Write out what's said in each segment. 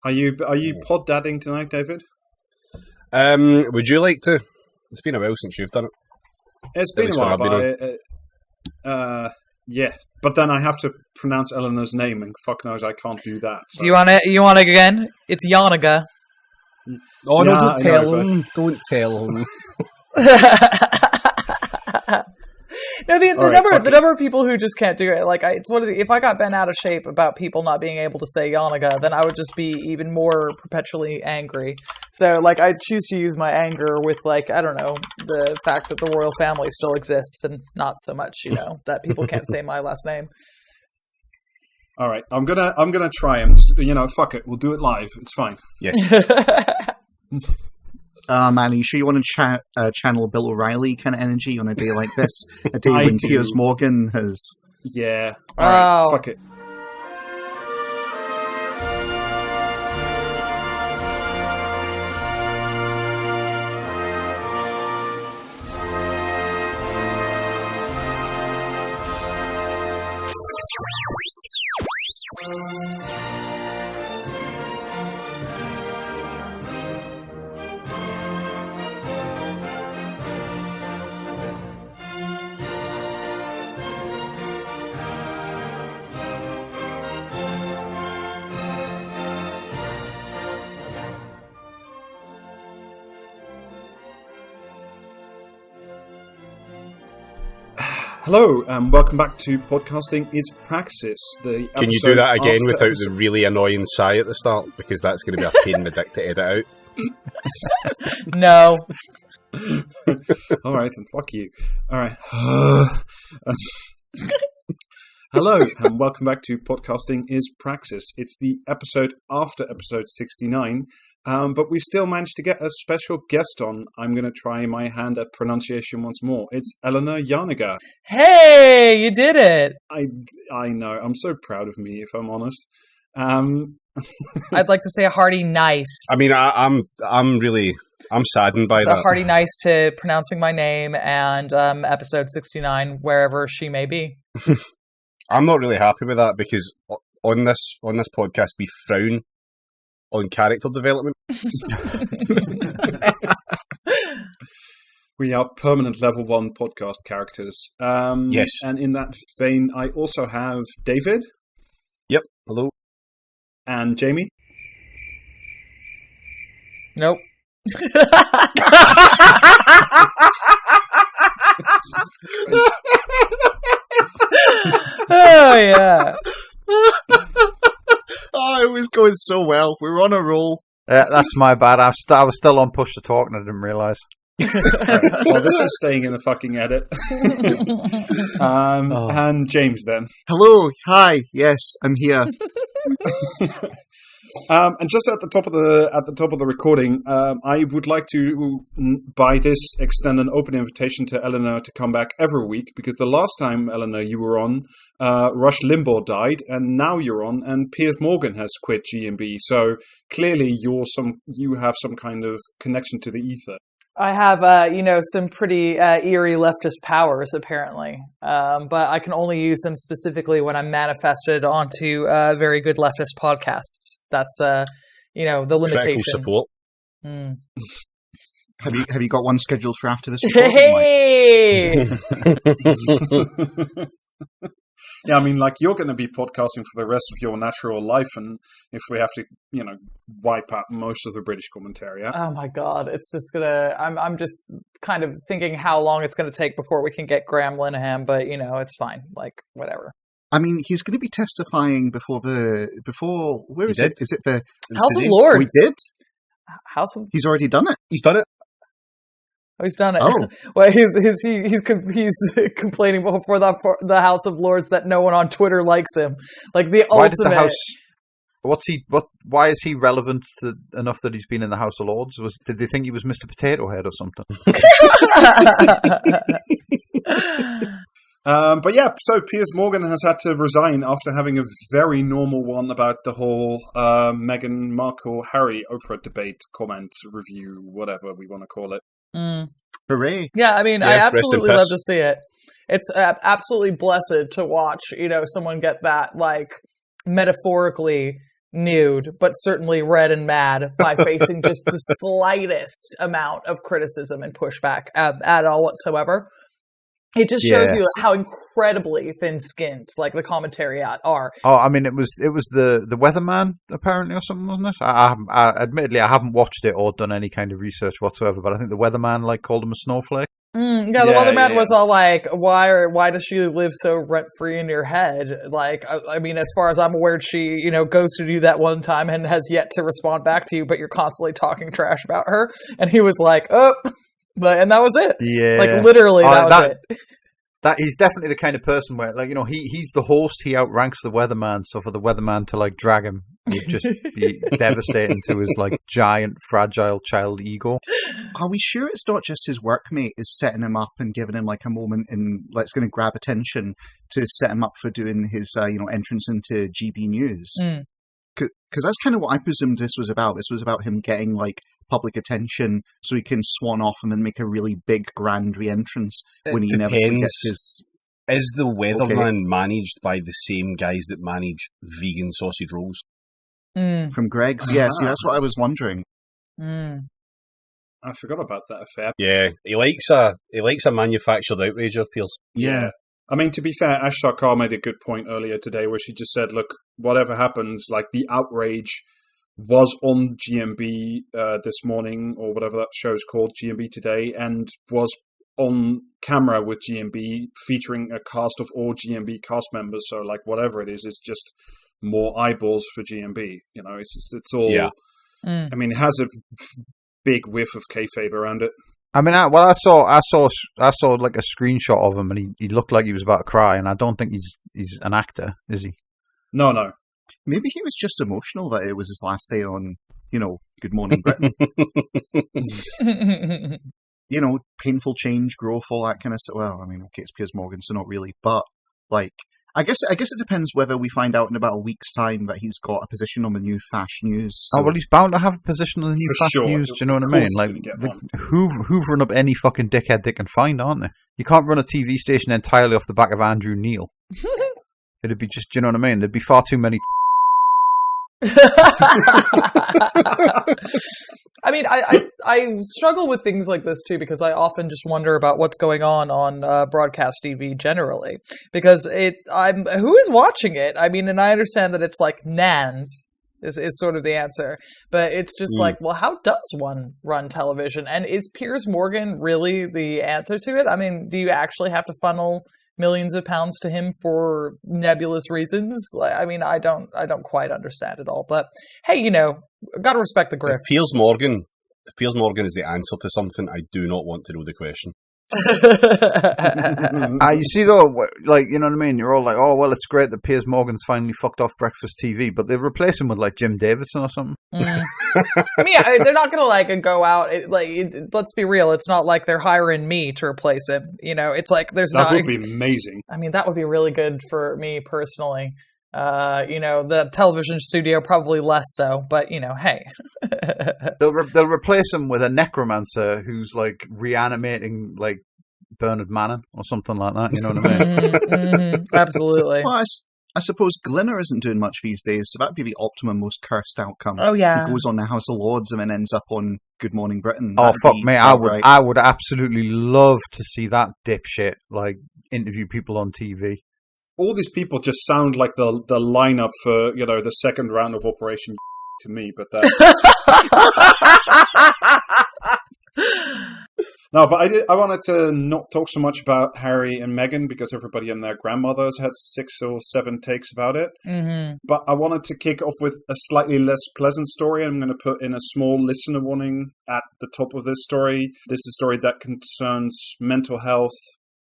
Are you pod dadding tonight, David? Would you like to? It's been a while since you've done it. It's been a while, but yeah. But then I have to pronounce Eleanor's name, and fuck knows I can't do that. So. Do you want it? You want it again? It's Janega. Oh no! Don't tell him. Don't tell him. No, the number of people who just can't do it. Like, it's one of if I got bent out of shape about people not being able to say Janega, then I would just be even more perpetually angry. So, like, I choose to use my anger with, like, I don't know, the fact that the royal family still exists, and not so much, that people can't say my last name. All right, I'm gonna try and fuck it, we'll do it live. It's fine. Yes. Man, are you sure you want to channel Bill O'Reilly kind of energy on a day like this? A day when Piers Morgan has... Yeah. All right, fuck it. Hello, and welcome back to Podcasting is Praxis. Can you do that again without the really annoying sigh at the start? Because that's going to be a pain in the dick to edit out. No. All right, then fuck you. All right. Hello, and welcome back to Podcasting is Praxis. It's the episode after episode 69, but we still managed to get a special guest on. I'm going to try my hand at pronunciation once more. It's Eleanor Janega. Hey, you did it! I know. I'm so proud of me, if I'm honest. I'd like to say a hearty nice. I mean, I'm saddened by that. A hearty nice to pronouncing my name and episode 69, wherever she may be. I'm not really happy with that because on this podcast we frown on character development. We are permanent level 1 podcast characters. Yes. And in that vein, I also have David. Yep. Hello. And Jamie. Nope. Oh yeah. Oh, it was going so well. We were on a roll. That's my bad. I was still on push to talk and I didn't realise. Well, this is staying in the fucking edit. And James then. Hello. Hi. Yes, I'm here. And just at the top of the recording, I would like to, by this, extend an open invitation to Eleanor to come back every week, because the last time, Eleanor, you were on, Rush Limbaugh died, and now you're on, and Piers Morgan has quit G&B. So clearly, you have some kind of connection to the ether. I have, some pretty eerie leftist powers, apparently. But I can only use them specifically when I'm manifested onto very good leftist podcasts. That's, the limitation. Support. Mm. Have you got one scheduled for after this recording? Hey! Yeah, I mean, like, you're going to be podcasting for the rest of your natural life, and if we have to, wipe out most of the British Commentariat. Oh my God, it's just gonna. I'm just kind of thinking how long it's going to take before we can get Graham Linehan, but it's fine. Like, whatever. I mean, he's going to be testifying before where is it? Is it the House of Lords? We did. He's already done it. He's done it. Oh, he's done it. Oh. Well, he's complaining before the House of Lords that no one on Twitter likes him. Like the Why ultimate. did the House? Why is he relevant enough that he's been in the House of Lords? Did they think he was Mr. Potato Head or something? But yeah, so Piers Morgan has had to resign after having a very normal one about the whole Meghan Markle Harry Oprah debate, comment, review, whatever we want to call it. Mm. Hooray! Yeah, I mean, I absolutely love to see it. It's absolutely blessed to watch, someone get that, like, metaphorically nude, but certainly red and mad by facing just the slightest amount of criticism and pushback at all whatsoever. It just shows you how incredibly thin-skinned, like, the Commentariat are. Oh, I mean, it was the weatherman, apparently, or something, wasn't it? Admittedly, I haven't watched it or done any kind of research whatsoever, but I think the weatherman, like, called him a snowflake. The weatherman was all like, why does she live so rent-free in your head? Like, I mean, as far as I'm aware, she, goes to do that one time and has yet to respond back to you, but you're constantly talking trash about her. And he was like, oh... and that was it. Yeah. Like, literally, that was it. He's definitely the kind of person where, like, he's the host, he outranks the weatherman, so for the weatherman to, like, drag him would just be devastating to his, like, giant, fragile child ego. Are we sure it's not just his workmate is setting him up and giving him, like, a moment in, like, it's going to grab attention to set him up for doing his, entrance into GB News? Because that's kind of what I presumed this was about. This was about him getting, like, public attention so he can swan off and then make a really big, grand re-entrance when he never forgets his... Is the weatherman managed by the same guys that manage vegan sausage rolls? From Greg's? Yeah, see, that's what I was wondering. I forgot about that affair. Yeah, he likes a manufactured outrage of Piers. Yeah. I mean, to be fair, Ash Sarkar made a good point earlier today where she just said, look, whatever happens, like, the outrage was on GMB this morning, or whatever that show's called, GMB Today, and was on camera with GMB, featuring a cast of all GMB cast members. So, like, whatever it is, it's just more eyeballs for GMB. It's all... Yeah. I mean, it has a big whiff of kayfabe around it. I mean, I saw like a screenshot of him, and he looked like he was about to cry, and I don't think he's an actor, is he? No. Maybe he was just emotional that it was his last day on, Good Morning Britain. Painful change, growth, all that kind of stuff. Well, I mean, okay, it's Piers Morgan, so not really, but like, I guess it depends whether we find out in about a week's time that he's got a position on the new Fash News. So. Oh, well, he's bound to have a position on the new Fash News, do you know what I mean? Like, hoovering up any fucking dickhead they can find, aren't they? You can't run a TV station entirely off the back of Andrew Neil. It'd be just, do you know what I mean? There'd be far too many... I mean, I struggle with things like this too, because I often just wonder about what's going on broadcast TV generally, because who is watching it? I mean, and I understand that it's like nans is sort of the answer, but it's just like, well, how does one run television? And is Piers Morgan really the answer to it? I mean, do you actually have to funnel millions of pounds to him for nebulous reasons? I mean, I don't quite understand it all. But hey, got to respect the grift. If Piers Morgan is the answer to something, I do not want to know the question. You see, though, like, you know what I mean? You're all like, oh, well, it's great that Piers Morgan's finally fucked off breakfast TV, but they've replaced him with, like, Jim Davidson or something. I mean, yeah, they're not going to, like, go out. Let's be real. It's not like they're hiring me to replace him. It's like there's that would be amazing. I mean, that would be really good for me personally. The television studio probably less so, but hey. They'll replace him with a necromancer who's like reanimating like Bernard Manning or something like that. You know what I mean? Absolutely. Well, I suppose Glinner isn't doing much these days, so that'd be the optimum, most cursed outcome. Oh yeah, he goes on the House of Lords and then ends up on Good Morning Britain. Oh fuck me! I would absolutely love to see that dipshit like interview people on TV. All these people just sound like the lineup for the second round of Operation to me, but that. No, but I wanted to not talk so much about Harry and Meghan because everybody and their grandmothers had 6 or 7 takes about it. Mm-hmm. But I wanted to kick off with a slightly less pleasant story. I'm going to put in a small listener warning at the top of this story. This is a story that concerns mental health,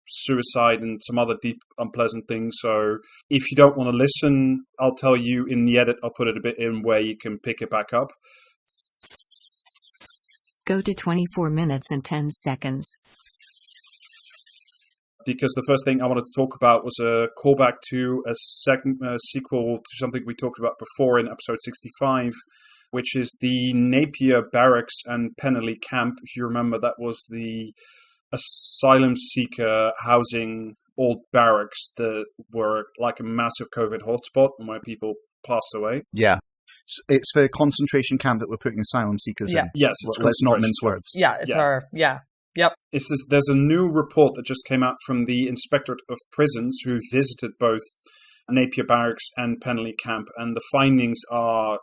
suicide, and some other deep, unpleasant things. So if you don't want to listen, I'll tell you in the edit, I'll put it a bit in where you can pick it back up. Go to 24 minutes and 10 seconds. Because the first thing I wanted to talk about was a callback to a sequel to something we talked about before in episode 65, which is the Napier Barracks and Penally Camp. If you remember, that was the asylum seeker housing old barracks that were like a massive COVID hotspot where people passed away. Yeah. It's the concentration camp that we're putting asylum seekers in. Yes, let's not mince words. Yeah, it's Yep. There's a new report that just came out from the Inspectorate of Prisons, who visited both Napier Barracks and Penley Camp, and the findings are...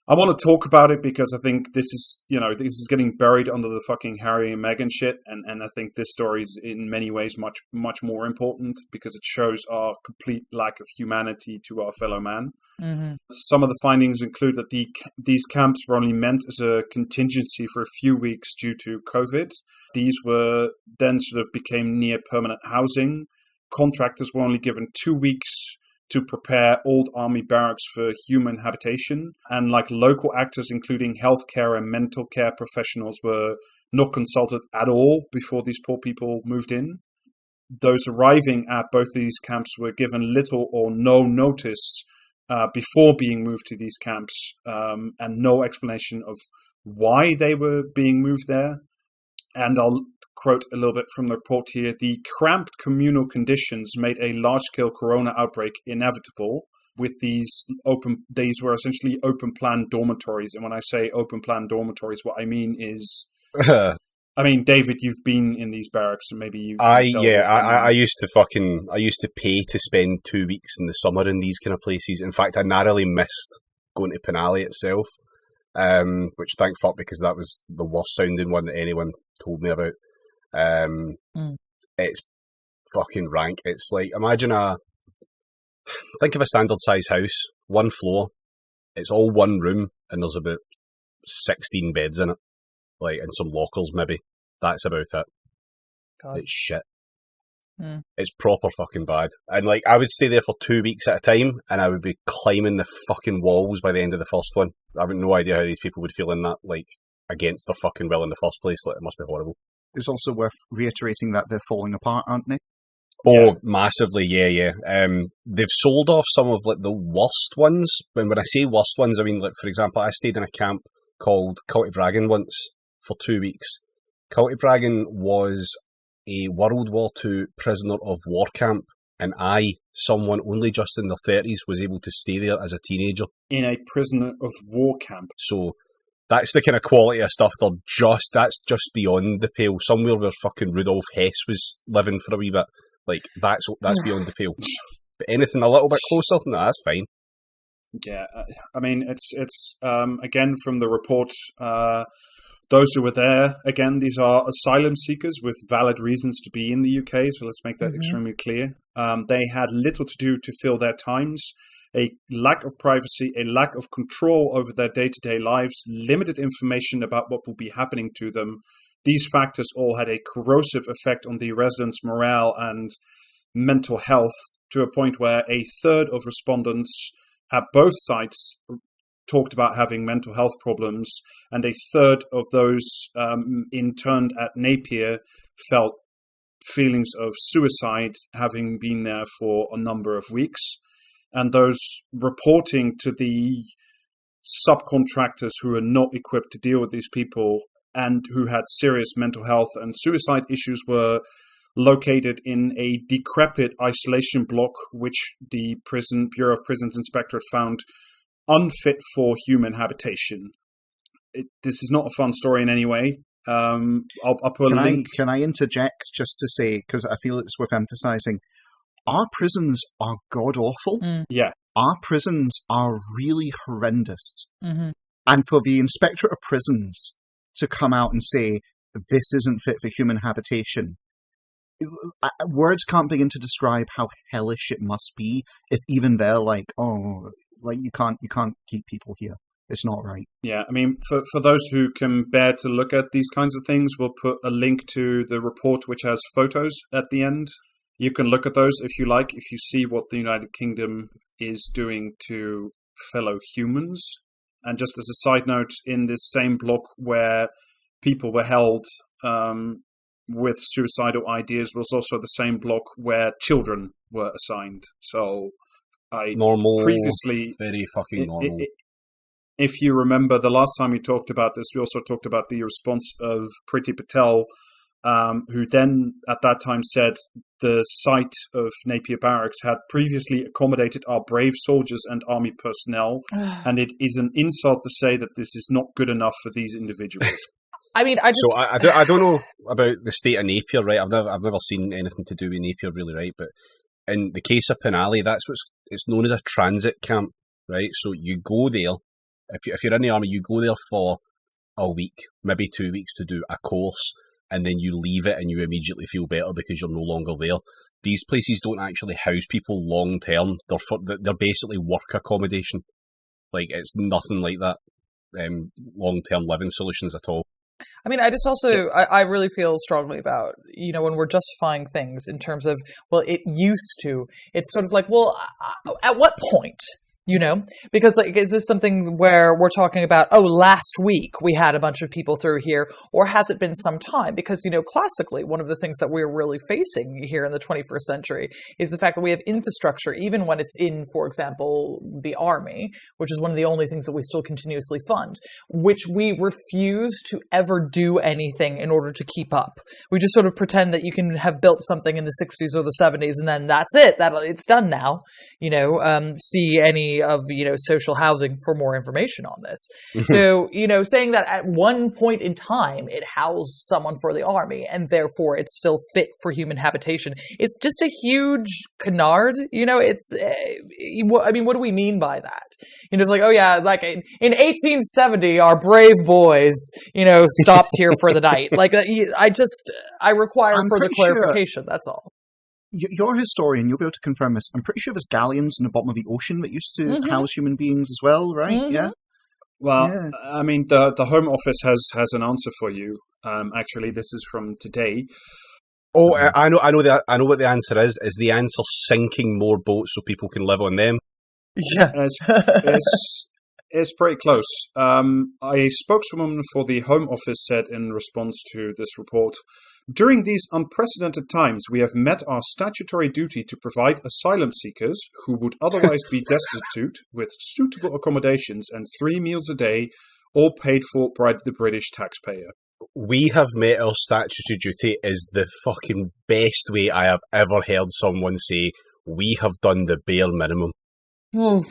I want to talk about it because I think this is getting buried under the fucking Harry and Meghan shit, and I think this story is in many ways much, much more important because it shows our complete lack of humanity to our fellow man. Mm-hmm. Some of the findings include that these camps were only meant as a contingency for a few weeks due to COVID. These were then sort of became near permanent housing. Contractors were only given 2 weeks to prepare old army barracks for human habitation. And local actors, including healthcare and mental care professionals, were not consulted at all before these poor people moved in. Those arriving at both of these camps were given little or no notice before being moved to these camps, and no explanation of why they were being moved there. And I'll quote a little bit from the report here. The cramped communal conditions made a large-scale corona outbreak inevitable. With these were essentially open-plan dormitories. And when I say open-plan dormitories, what I mean is... David, you've been in these barracks, and maybe you... I used to pay to spend 2 weeks in the summer in these kind of places. In fact, I narrowly missed going to Penally itself, which thank fuck, because that was the worst sounding one that anyone told me about. It's fucking rank. It's like, think of a standard size house, 1 floor, it's all 1 room, and there's about 16 beds in it, and some lockers maybe. That's about it. God. It's shit. It's proper fucking bad. And I would stay there for 2 weeks at a time, and I would be climbing the fucking walls by the end of the first one. I have no idea how these people would feel in that, against their fucking will in the first place. It must be horrible. It's also worth reiterating that they're falling apart, aren't they? Oh, yeah. Massively, yeah. They've sold off some of the worst ones. When I say worst ones, I mean, for example, I stayed in a camp called Cultybragan once for 2 weeks. Cultybragan was a World War II prisoner of war camp, and someone only just in their 30s, was able to stay there as a teenager. In a prisoner of war camp? So... that's the kind of quality of stuff that's just beyond the pale. Somewhere where fucking Rudolf Hess was living for a wee bit. That's beyond the pale. But anything a little bit closer, no, that's fine. Yeah, it's again, from the report, those who were there, again, these are asylum seekers with valid reasons to be in the UK, so let's make that extremely clear. They had little to do to fill their times. A lack of privacy, a lack of control over their day-to-day lives, limited information about what will be happening to them. These factors all had a corrosive effect on the residents' morale and mental health, to a point where a third of respondents at both sites talked about having mental health problems, and a third of those interned at Napier felt feelings of suicide, having been there for a number of weeks. And those reporting to the subcontractors who are not equipped to deal with these people and who had serious mental health and suicide issues were located in a decrepit isolation block, which the Bureau of Prisons Inspectorate found unfit for human habitation. This is not a fun story in any way. I'll put a link. Can I interject just to say, because I feel it's worth emphasizing, our prisons are god-awful. Yeah. Our prisons are really horrendous. Mm-hmm. And for the Inspectorate of Prisons to come out and say, this isn't fit for human habitation, words can't begin to describe how hellish it must be if even they're you can't keep people here. It's not right. Yeah, for those who can bear to look at these kinds of things, we'll put a link to the report which has photos at the end. You can look at those if you like, if you see what the United Kingdom is doing to fellow humans. And just as a side note, in this same block where people were held with suicidal ideas was also the same block where children were assigned. So normal, previously, very fucking normal. If you remember the last time we talked about this, we also talked about the response of Priti Patel who then at that time said the site of Napier Barracks had previously accommodated our brave soldiers and army personnel, and it is an insult to say that this is not good enough for these individuals. I mean, I don't know about the state of Napier, right? I've never seen anything to do with Napier, really, right? But in the case of Penally, it's known as a transit camp, right? So you go there, if you're in the army, you go there for a week, maybe 2 weeks to do a course, and then you leave it and you immediately feel better because you're no longer there. These places don't actually house people long term. They're basically work accommodation. Like, it's nothing like that. Long term living solutions at all. I mean, I just also, I really feel strongly about, when we're justifying things in terms of, well, it used to, it's sort of like, well, at what point? Because is this something where we're talking about, last week we had a bunch of people through here, or has it been some time? Because, classically, one of the things that we're really facing here in the 21st century is the fact that we have infrastructure, even when it's in, for example, the army, which is one of the only things that we still continuously fund, which we refuse to ever do anything in order to keep up. We just sort of pretend that you can have built something in the 60s or the 70s and then that's it. It's done now. See any of social housing for more information on this. So saying that at one point in time it housed someone for the army and therefore it's still fit for human habitation, it's just a huge canard. It's I mean, what do we mean by that? It's like, like in 1870 our brave boys stopped here for the night. Like, I require further clarification. That's all. You're a historian, you'll be able to confirm this. I'm pretty sure there's galleons in the bottom of the ocean that used to house human beings as well, right? Mm-hmm. Yeah. Well, yeah. I mean, the Home Office has an answer for you. Actually, this is from today. Oh, I know what the answer is. Is the answer sinking more boats so people can live on them? Yeah. It's pretty close. A spokeswoman for the Home Office said in response to this report, "During these unprecedented times, we have met our statutory duty to provide asylum seekers who would otherwise be destitute with suitable accommodations and 3 meals a day, all paid for by the British taxpayer." We have met our statutory duty is the fucking best way I have ever heard someone say, we have done the bare minimum. Was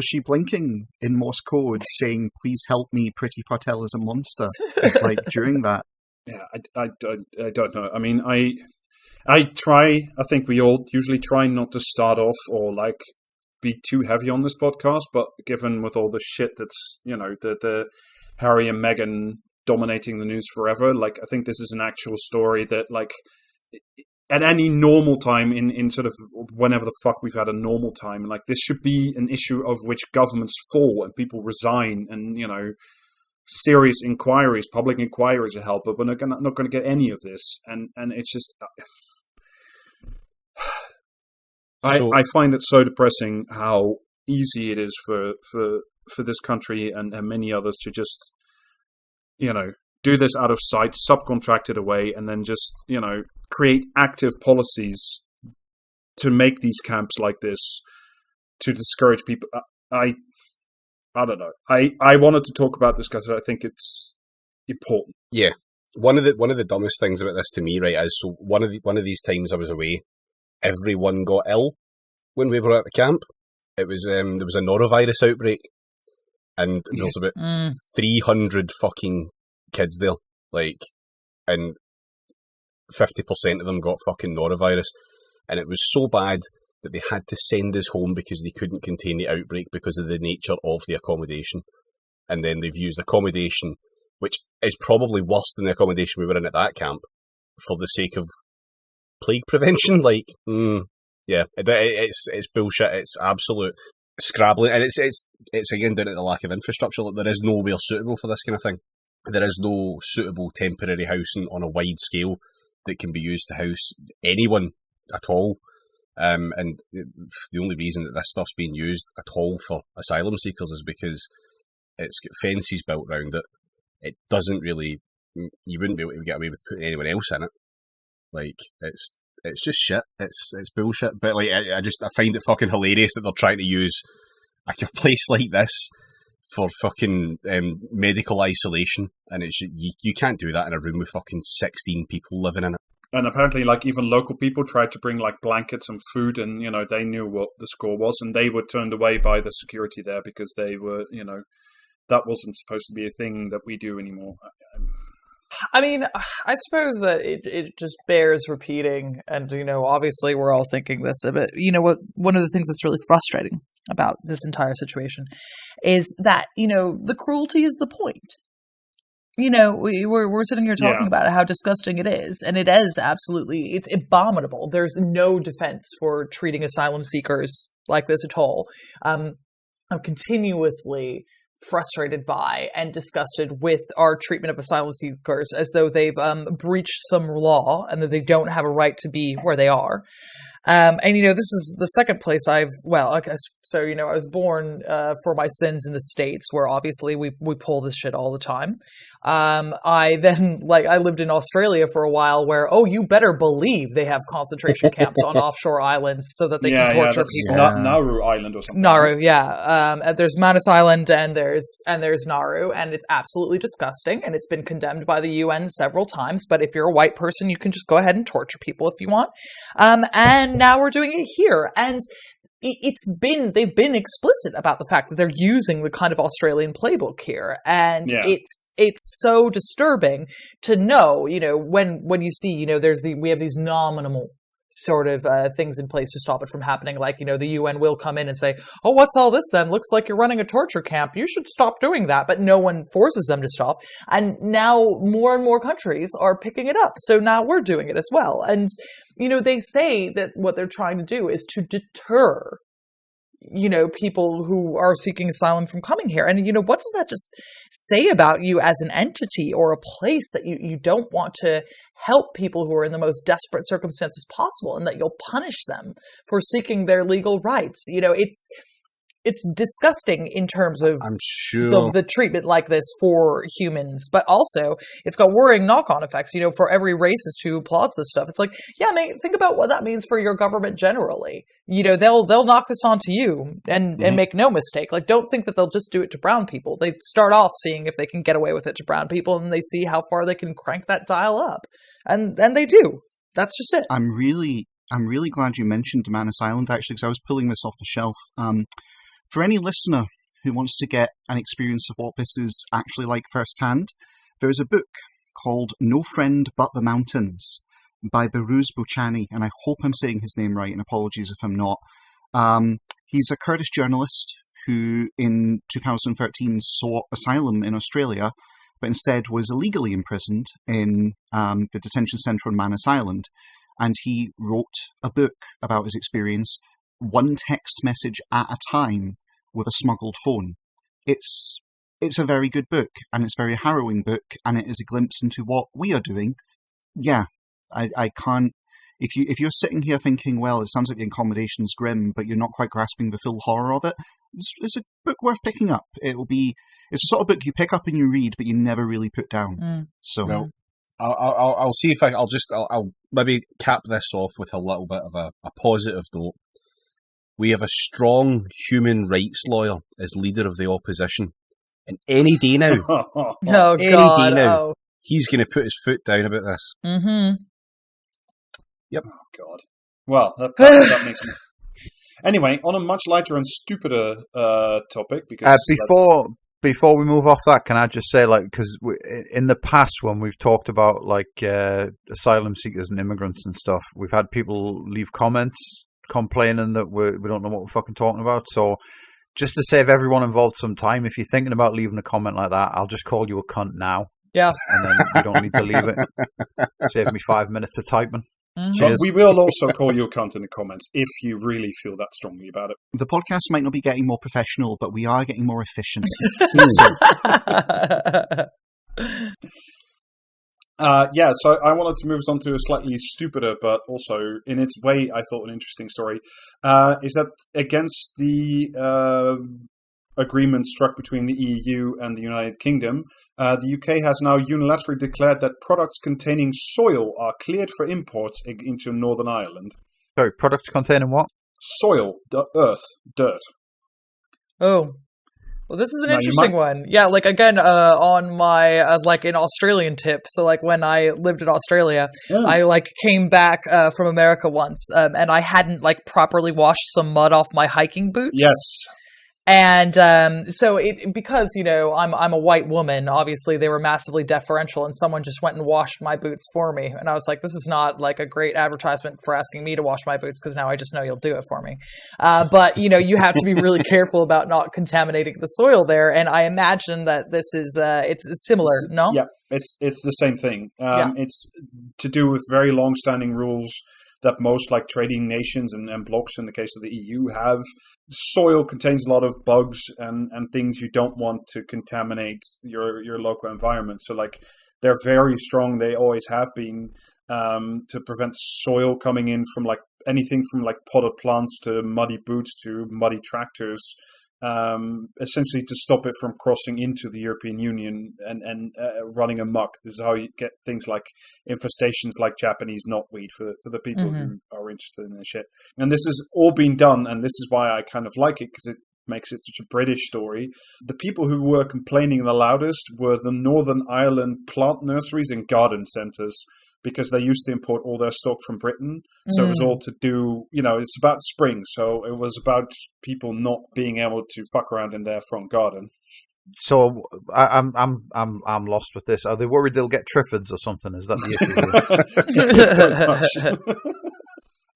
she blinking in Morse code saying, "Please help me, Pretty Patel is a monster," like during that? Yeah, I don't know. I mean, I think we all usually try not to start off or like be too heavy on this podcast, but given with all the shit that's, the Harry and Meghan dominating the news forever, like, I think this is an actual story that, like, at any normal time in sort of whenever the fuck we've had a normal time, like, this should be an issue of which governments fall and people resign and, serious inquiries, public inquiries are held, but we're not going to get any of this. And it's just... I find it so depressing how easy it is for this country and many others to just, do this out of sight, subcontract it away, and then just, create active policies to make these camps like this to discourage people. I don't know. I wanted to talk about this because I think it's important. Yeah. One of the dumbest things about this to me, right, is so one of these times I was away, everyone got ill when we were at the camp. It was there was a norovirus outbreak, and there was about 300 fucking kids there, like, and 50% of them got fucking norovirus, and it was so bad that they had to send us home because they couldn't contain the outbreak because of the nature of the accommodation. And then they've used accommodation, which is probably worse than the accommodation we were in at that camp, for the sake of plague prevention. Like, yeah, it's bullshit. It's absolute scrabbling, and it's again down to the lack of infrastructure. Like, there is nowhere suitable for this kind of thing. There is no suitable temporary housing on a wide scale that can be used to house anyone at all. And the only reason that this stuff's being used at all for asylum seekers is because it's got fences built around it. It doesn't really, you wouldn't be able to get away with putting anyone else in it. Like, it's just shit. It's bullshit. But like, I find it fucking hilarious that they're trying to use like a place like this for fucking medical isolation, and it's you can't do that in a room with fucking 16 people living in it. And apparently, like, even local people tried to bring, like, blankets and food, and, you know, they knew what the score was, and they were turned away by the security there because they were, you know, that wasn't supposed to be a thing that we do anymore. I mean, I suppose that it just bears repeating, and, you know, obviously we're all thinking this, but, you know, one of the things that's really frustrating about this entire situation is that, you know, the cruelty is the point. You know, we're sitting here talking about how disgusting it is, and it is absolutely, it's abominable. There's no defense for treating asylum seekers like this at all. I'm continuously frustrated by and disgusted with our treatment of asylum seekers as though they've breached some law and that they don't have a right to be where they are. And, you know, this is the second place I was born for my sins in the States, where obviously we pull this shit all the time. I lived in Australia for a while where, you better believe they have concentration camps on offshore islands so that they can torture people. Nauru Island or something. Nauru, yeah. There's Manus Island and there's Nauru, and it's absolutely disgusting, and it's been condemned by the UN several times, but if you're a white person, you can just go ahead and torture people if you want. And now we're doing it here. And they've been explicit about the fact that they're using the kind of Australian playbook here, and it's so disturbing to know, you know, when you see, you know, we have these nominal sort of things in place to stop it from happening, like, you know, the UN will come in and say, oh, what's all this then? Looks like you're running a torture camp. You should stop doing that. But no one forces them to stop. And now more and more countries are picking it up. So now we're doing it as well. And, you know, they say that what they're trying to do is to deter, you know, people who are seeking asylum from coming here. And, you know, what does that just say about you as an entity or a place, that you don't want to help people who are in the most desperate circumstances possible, and that you'll punish them for seeking their legal rights? You know, it's disgusting in terms of the treatment like this for humans, but also it's got worrying knock-on effects, you know, for every racist who applauds this stuff. It's like, think about what that means for your government generally. You know, they'll knock this onto you and make no mistake. Like, don't think that they'll just do it to brown people. They start off seeing if they can get away with it to brown people, and they see how far they can crank that dial up. And they do. That's just it. I'm really glad you mentioned Manus Island, actually, because I was pulling this off the shelf. For any listener who wants to get an experience of what this is actually like firsthand, there is a book called No Friend But the Mountains by Behrouz Bouchani, and I hope I'm saying his name right, and apologies if I'm not. He's a Kurdish journalist who in 2013 sought asylum in Australia, but instead was illegally imprisoned in the detention centre on Manus Island. And he wrote a book about his experience, one text message at a time, with a smuggled phone. It's a very good book, and it's a very harrowing book, and it is a glimpse into what we are doing. Yeah, I can't... If you're sitting here thinking, well, it sounds like the accommodation's grim, but you're not quite grasping the full horror of it, it's a book worth picking up. It's the sort of book you pick up and you read, but you never really put down. So... Well, I'll see if I'll maybe cap this off with a little bit of a positive note. We have a strong human rights lawyer as leader of the opposition, and any day now, he's going to put his foot down about this. Mm-hmm. Yep. Oh God. Well, that makes me. Anyway, on a much lighter and stupider topic, because before we move off that, can I just say, like, because in the past when we've talked about like asylum seekers and immigrants and stuff, we've had people leave comments complaining that we don't know what we're fucking talking about. So just to save everyone involved some time, if you're thinking about leaving a comment like that, I'll just call you a cunt now. Yeah. And then you don't need to leave it. Save me 5 minutes of typing. But we will also call you a cunt in the comments if you really feel that strongly about it. The podcast might not be getting more professional, but we are getting more efficient. So I wanted to move us on to a slightly stupider, but also in its way, I thought an interesting story. Is that against the agreement struck between the EU and the United Kingdom, the UK has now unilaterally declared that products containing soil are cleared for imports into Northern Ireland. Sorry, products containing what? Soil, earth, dirt. Oh. Well, this is an interesting one. Yeah, like again, on my like an Australian tip. So like when I lived in Australia, I like came back from America once, and I hadn't like properly washed some mud off my hiking boots. Yes. And so because, you know, I'm a white woman, obviously they were massively deferential, and someone just went and washed my boots for me. And I was like, this is not like a great advertisement for asking me to wash my boots, because now I just know you'll do it for me. But, you know, you have to be really careful about not contaminating the soil there. And I imagine that this is it's similar, no? Yeah, it's the same thing. It's to do with very long-standing rules that most like trading nations and blocs in the case of the EU have. Soil contains a lot of bugs and things you don't want to contaminate your local environment. So like they're very strong. They always have been to prevent soil coming in from like anything from like potted plants to muddy boots to muddy tractors. Essentially to stop it from crossing into the European Union and running amok. This is how you get things like infestations like Japanese knotweed for the people who are interested in this shit. And this has all been done, and this is why I kind of like it, because it makes it such a British story. The people who were complaining the loudest were the Northern Ireland plant nurseries and garden centres, because they used to import all their stock from Britain. So it was all to do, you know, it's about spring. So it was about people not being able to fuck around in their front garden. So I'm lost with this. Are they worried they'll get triffids or something? Is that Pretty the issue?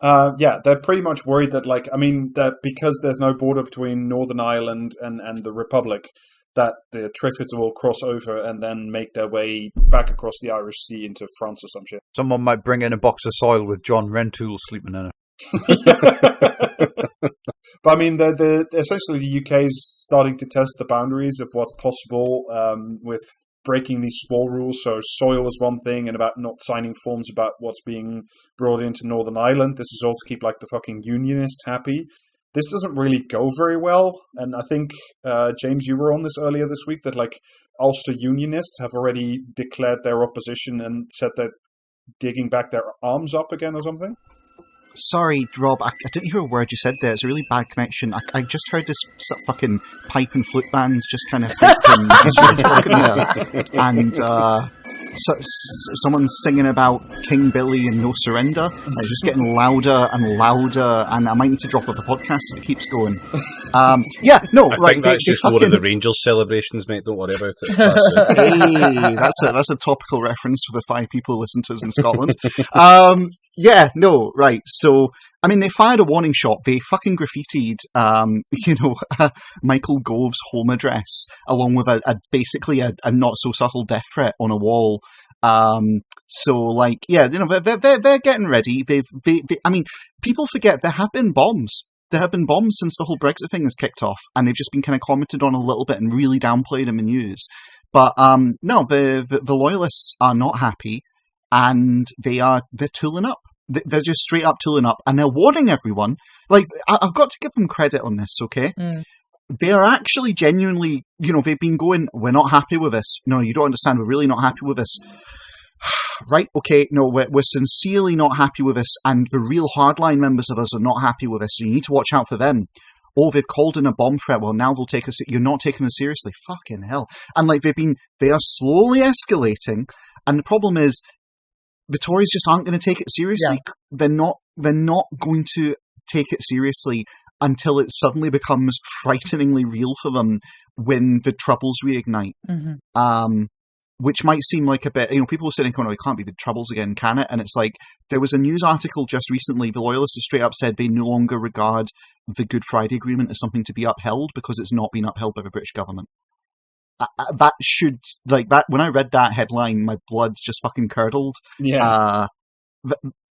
much. Yeah, they're pretty much worried that, like, I mean, that because there's no border between Northern Ireland and the Republic, that the triffids will cross over and then make their way back across the Irish Sea into France or some shit. Someone might bring in a box of soil with John Rentoul sleeping in it. But I mean, essentially the UK is starting to test the boundaries of what's possible with breaking these small rules. So soil is one thing, and about not signing forms about what's being brought into Northern Ireland. This is all to keep like the fucking unionists happy. This doesn't really go very well, and I think, James, you were on this earlier this week, that like Ulster unionists have already declared their opposition and said they're digging back their arms up again or something. Sorry, Rob, I didn't hear a word you said there. It's a really bad connection. I just heard this fucking pipe and flute band just kind of from as you were talking there. And someone's singing about King Billy and No Surrender. It's just getting louder and louder, and I might need to drop off the podcast if it keeps going. I think that's just one of the Rangers celebrations, mate. Don't worry about it. Hey, that's a topical reference for the 5 people who listen to us in Scotland. So, I mean, they fired a warning shot. They fucking graffitied, Michael Gove's home address along with basically a not so subtle death threat on a wall. They're getting ready. I mean, people forget there have been bombs. There have been bombs since the whole Brexit thing has kicked off, and they've just been kind of commented on a little bit and really downplayed in the news. But no, the loyalists are not happy, and they're tooling up. They're just straight up tooling up, and they're warning everyone. Like, I've got to give them credit on this, okay? They're actually genuinely, they've been going, we're not happy with this. No, you don't understand. We're really not happy with this. Right, okay, no, we're sincerely not happy with this, and the real hardline members of us are not happy with this, so you need to watch out for them. Oh, they've called in a bomb threat. Well, now they'll take us. You're not taking us seriously. Fucking hell. And like they are slowly escalating, and the problem is, the Tories just aren't going to take it seriously. Yeah. They're not going to take it seriously until it suddenly becomes frighteningly real for them when the troubles reignite. Which might seem like a bit, people are sitting going, it can't be the troubles again, can it? And it's like, there was a news article just recently, the Loyalists have straight up said they no longer regard the Good Friday Agreement as something to be upheld because it's not been upheld by the British government. When I read that headline, my blood just fucking curdled. Yeah.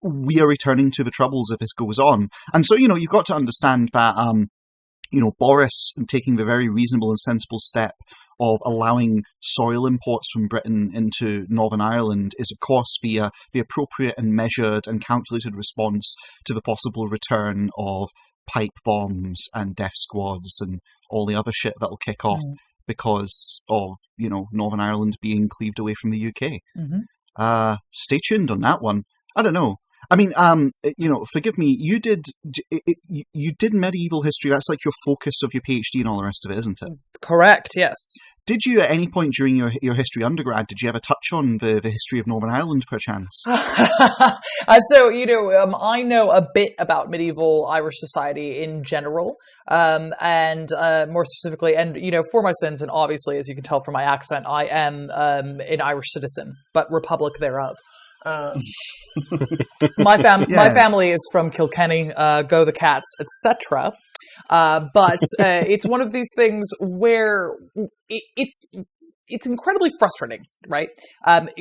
We are returning to the troubles if this goes on. And so, you've got to understand that, Boris taking the very reasonable and sensible step of allowing soil imports from Britain into Northern Ireland is, of course, the appropriate and measured and calculated response to the possible return of pipe bombs and death squads and all the other shit that'll kick off because of, Northern Ireland being cleaved away from the UK. Stay tuned on that one. I don't know. I mean, forgive me. You did medieval history. That's like your focus of your PhD and all the rest of it, isn't it? Correct. Yes. Did you, at any point during your history undergrad, did you ever touch on the history of Northern Ireland, perchance? So, I know a bit about medieval Irish society in general, and more specifically, and, for my sins, and obviously, as you can tell from my accent, I am an Irish citizen, but Republic thereof. My family is from Kilkenny, go the Cats, etc. But it's one of these things where it's incredibly frustrating, right?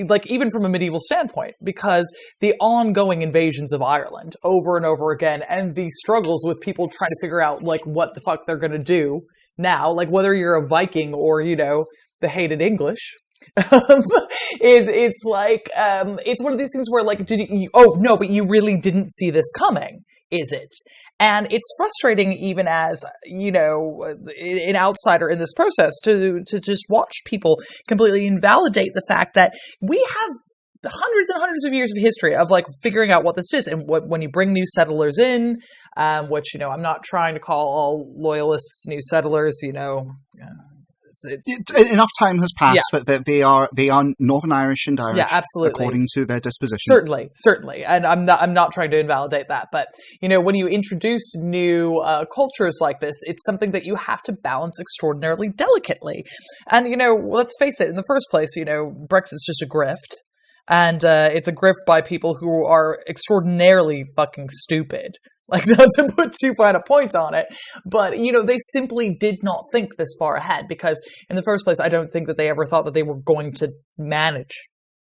Like even from a medieval standpoint, because the ongoing invasions of Ireland over and over again, and the struggles with people trying to figure out like what the fuck they're going to do now, like whether you're a Viking or the hated English. It's like it's one of these things where like but you really didn't see this coming, is it? And it's frustrating even as an outsider in this process to just watch people completely invalidate the fact that we have hundreds and hundreds of years of history of like figuring out what this is. And when you bring new settlers in, which I'm not trying to call all loyalists new settlers, enough time has passed that they are Northern Irish and Irish, absolutely, according to their disposition. Certainly, and I'm not trying to invalidate that, but when you introduce new cultures like this, it's something that you have to balance extraordinarily delicately. And let's face it, in the first place, Brexit's just a grift, and it's a grift by people who are extraordinarily fucking stupid. Like, not to put too fine a point on it, but, they simply did not think this far ahead because, in the first place, I don't think that they ever thought that they were going to manage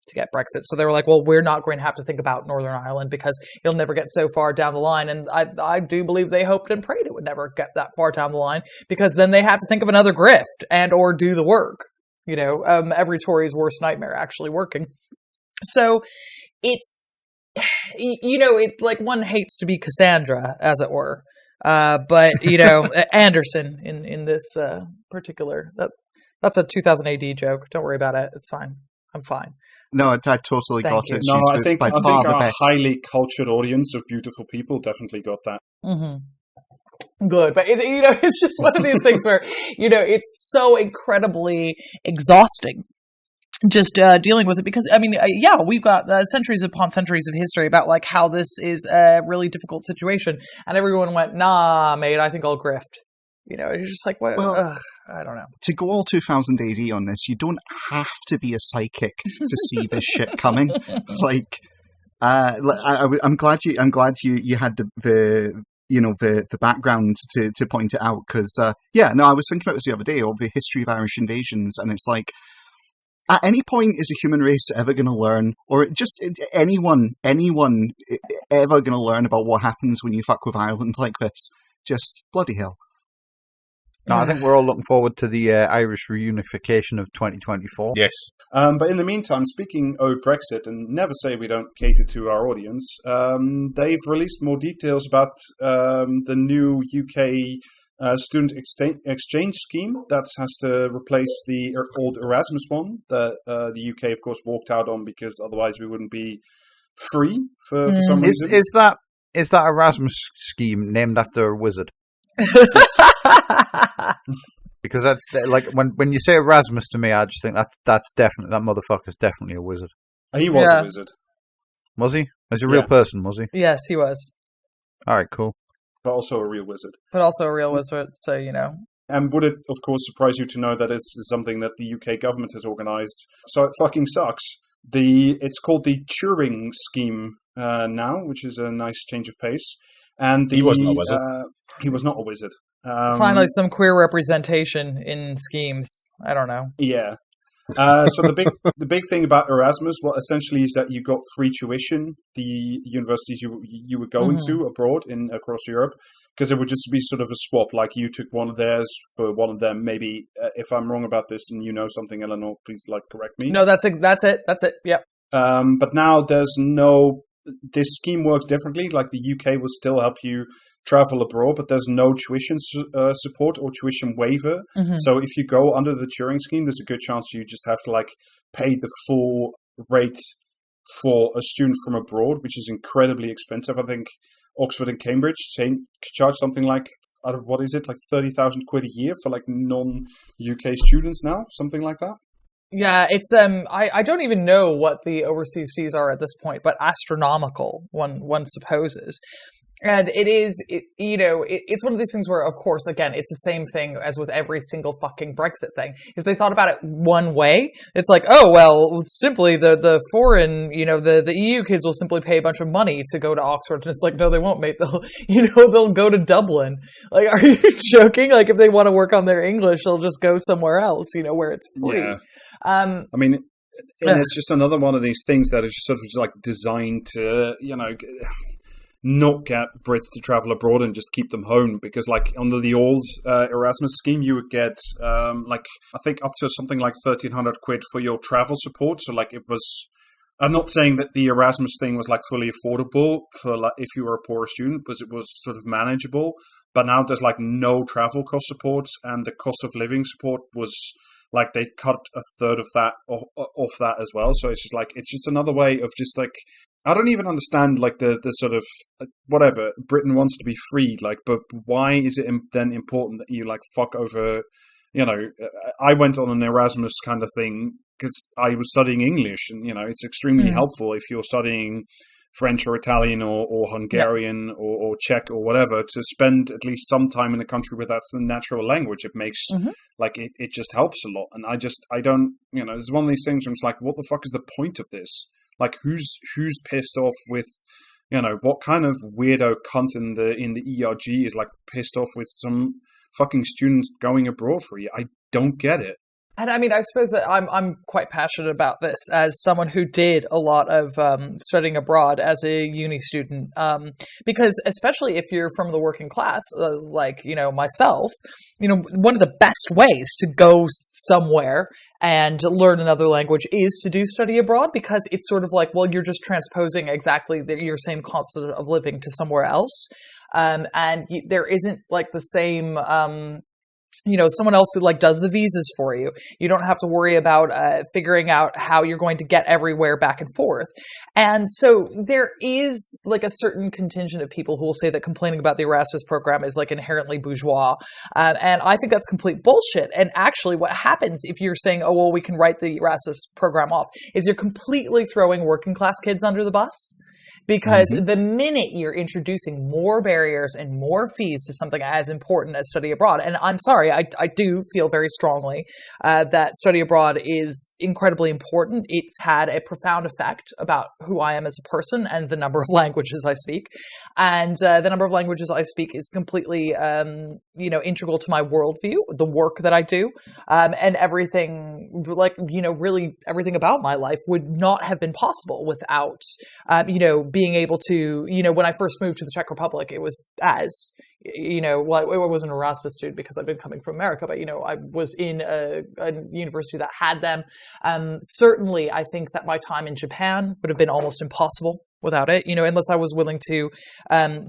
to get Brexit. So they were like, well, we're not going to have to think about Northern Ireland because it'll never get so far down the line. And I do believe they hoped and prayed it would never get that far down the line because then they have to think of another grift and or do the work. Every Tory's worst nightmare actually working. So it's, it's like one hates to be Cassandra, as it were. But, Anderson in this particular, that's a 2000 AD joke. Don't worry about it. It's fine. I'm fine. No, I totally got it. No, I think our highly cultured audience of beautiful people definitely got that. Mm-hmm. Good. But, it's just one of these things where, it's so incredibly exhausting. Just dealing with it because, we've got centuries upon centuries of history about like how this is a really difficult situation. And everyone went, nah, mate, I think I'll grift. You're just like, what? Well, I don't know. To go all 2000 AD on this, you don't have to be a psychic to see this shit coming. Like, I'm glad you had the background to point it out because, I was thinking about this the other day, of the history of Irish invasions, and it's like, at any point is a human race ever going to learn, or just anyone ever going to learn about what happens when you fuck with Ireland like this? Just bloody hell. No, I think we're all looking forward to the Irish reunification of 2024. Yes. But in the meantime, speaking of Brexit, and never say we don't cater to our audience, they've released more details about the new UK student exchange scheme that has to replace the old Erasmus one that the UK, of course, walked out on because otherwise we wouldn't be free for some reason. Is that Erasmus scheme named after a wizard? Because that's like when you say Erasmus to me, I just think that's definitely, that motherfucker's definitely a wizard. He was a wizard. Was he? Was he a real person? Was he? Yes, he was. All right, cool. But also a real wizard. So, And would it, of course, surprise you to know that it's something that the UK government has organised? So it fucking sucks. It's called the Turing scheme now, which is a nice change of pace. And he wasn't a wizard. He was not a wizard. Finally, some queer representation in schemes. I don't know. Yeah. So the big thing about Erasmus, well, essentially, is that you got free tuition the universities you were going to abroad across Europe, because it would just be sort of a swap. Like you took one of theirs for one of them. Maybe if I'm wrong about this and you know something, Eleanor, please correct me. No, that's it. Yep. But now this scheme works differently. Like the UK will still help you travel abroad, but there's no tuition support or tuition waiver. So if you go under the Turing scheme, there's a good chance you just have to pay the full rate for a student from abroad, which is incredibly expensive. I think Oxford and Cambridge charge something like, what is it, like 30,000 quid a year for like non-UK students now, something like that. Yeah, it's I don't even know what the overseas fees are at this point, but astronomical, one supposes. And it's one of these things where, of course, again, it's the same thing as with every single fucking Brexit thing, is they thought about it one way. It's like, oh, well, simply the foreign, the EU kids will simply pay a bunch of money to go to Oxford. And it's like, no, they won't, mate. They'll go to Dublin. Like, are you joking? Like, if they want to work on their English, they'll just go somewhere else, where it's free. Yeah. I mean, it's just another one of these things that is just sort of just like designed to, not get Brits to travel abroad and just keep them home, because like under the old Erasmus scheme you would get I think up to something like 1,300 quid for your travel support. So like it was, I'm not saying that the Erasmus thing was like fully affordable for like if you were a poor student, but it was sort of manageable. But now there's like no travel cost support, and the cost of living support was like they cut a third of that off that as well. So it's just like, it's just another way of just like, I don't even understand like the sort of whatever, Britain wants to be freed, like, but why is it then important that you like fuck over, I went on an Erasmus kind of thing because I was studying English, and it's extremely helpful if you're studying French or Italian or Hungarian or Czech or whatever, to spend at least some time in a country where that's the natural language. It makes like it just helps a lot. And I don't it's one of these things where it's like, what the fuck is the point of this? Like who's pissed off with what kind of weirdo cunt in the ERG is like pissed off with some fucking students going abroad for a year? I don't get it. And I mean, I suppose that I'm quite passionate about this as someone who did a lot of studying abroad as a uni student, because especially if you're from the working class, like myself, one of the best ways to go somewhere and learn another language is to do study abroad, because it's sort of like, well, you're just transposing exactly your same cost of living to somewhere else, and there isn't like the same. Someone else who like does the visas for you. You don't have to worry about figuring out how you're going to get everywhere back and forth. And so there is like a certain contingent of people who will say that complaining about the Erasmus program is like inherently bourgeois. And I think that's complete bullshit. And actually what happens if you're saying, oh, well, we can write the Erasmus program off, is you're completely throwing working class kids under the bus. Because the minute you're introducing more barriers and more fees to something as important as study abroad, and I'm sorry, I do feel very strongly that study abroad is incredibly important. It's had a profound effect about who I am as a person and the number of languages I speak. And the number of languages I speak is completely, integral to my worldview, the work that I do, and everything, like, really everything about my life would not have been possible without, being able to, when I first moved to the Czech Republic, it was as, well, I wasn't an Erasmus student because I've been coming from America, but, I was in a university that had them. Certainly, I think that my time in Japan would have been almost impossible without it, unless I was willing to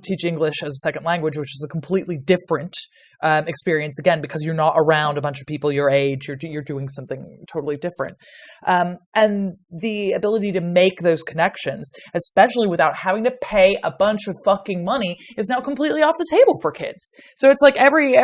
teach English as a second language, which is a completely different experience, again, because you're not around a bunch of people your age, you're doing something totally different. And the ability to make those connections, especially without having to pay a bunch of fucking money, is now completely off the table for kids. So it's like every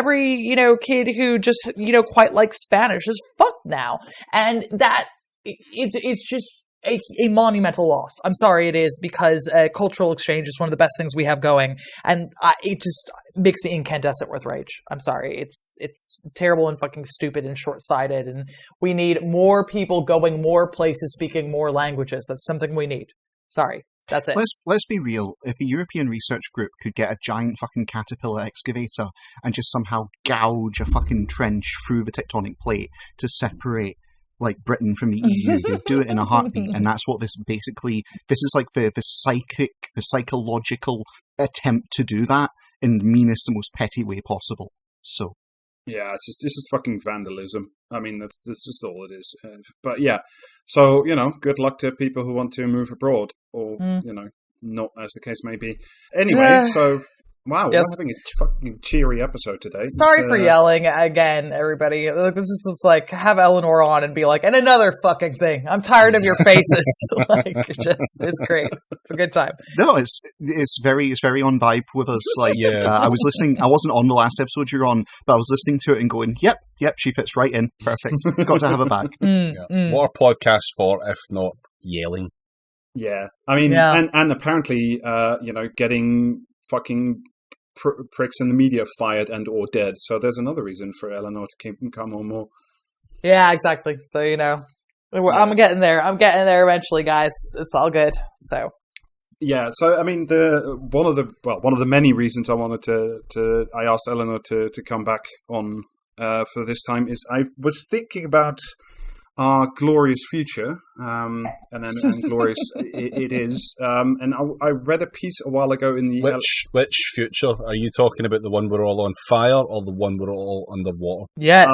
kid who just, quite likes Spanish is fucked now. And that, it's just a monumental loss. I'm sorry it is, because cultural exchange is one of the best things we have going, and it just makes me incandescent with rage. I'm sorry. It's terrible and fucking stupid and short-sighted, and we need more people going more places, speaking more languages. That's something we need. Sorry. That's it. Let's be real. If a European research group could get a giant fucking caterpillar excavator and just somehow gouge a fucking trench through the tectonic plate to separate like Britain from the EU, you'd do it in a heartbeat. And that's what this is like the psychological attempt to do that in the meanest and most petty way possible. So yeah, this is fucking vandalism. I mean, that's just all it is. But yeah, so good luck to people who want to move abroad, or not, as the case may be. Anyway, so Wow, yes. we're having a fucking cheery episode today. Sorry for yelling again, everybody. This is just like, have Eleanor on and be like, and another fucking thing. I'm tired of your faces. It's great. It's a good time. No, it's very on vibe with us. Like, I was listening. I wasn't on the last episode you were on, but I was listening to it and going, "Yep, she fits right in. Perfect. Got to have her back." What are podcasts for if not yelling? Yeah, I mean, and apparently, getting fucking pricks in the media fired and or dead. So there's another reason for Eleanor to come on more. Yeah, exactly. So I'm getting there. I'm getting there eventually, guys. It's all good. So. Yeah, so I mean, one of the many reasons I wanted I asked Eleanor to come back on for this time is I was thinking about our glorious future, and glorious it is. And I read a piece a while ago in the which future are you talking about? The one we're all on fire, or the one we're all underwater? Yes.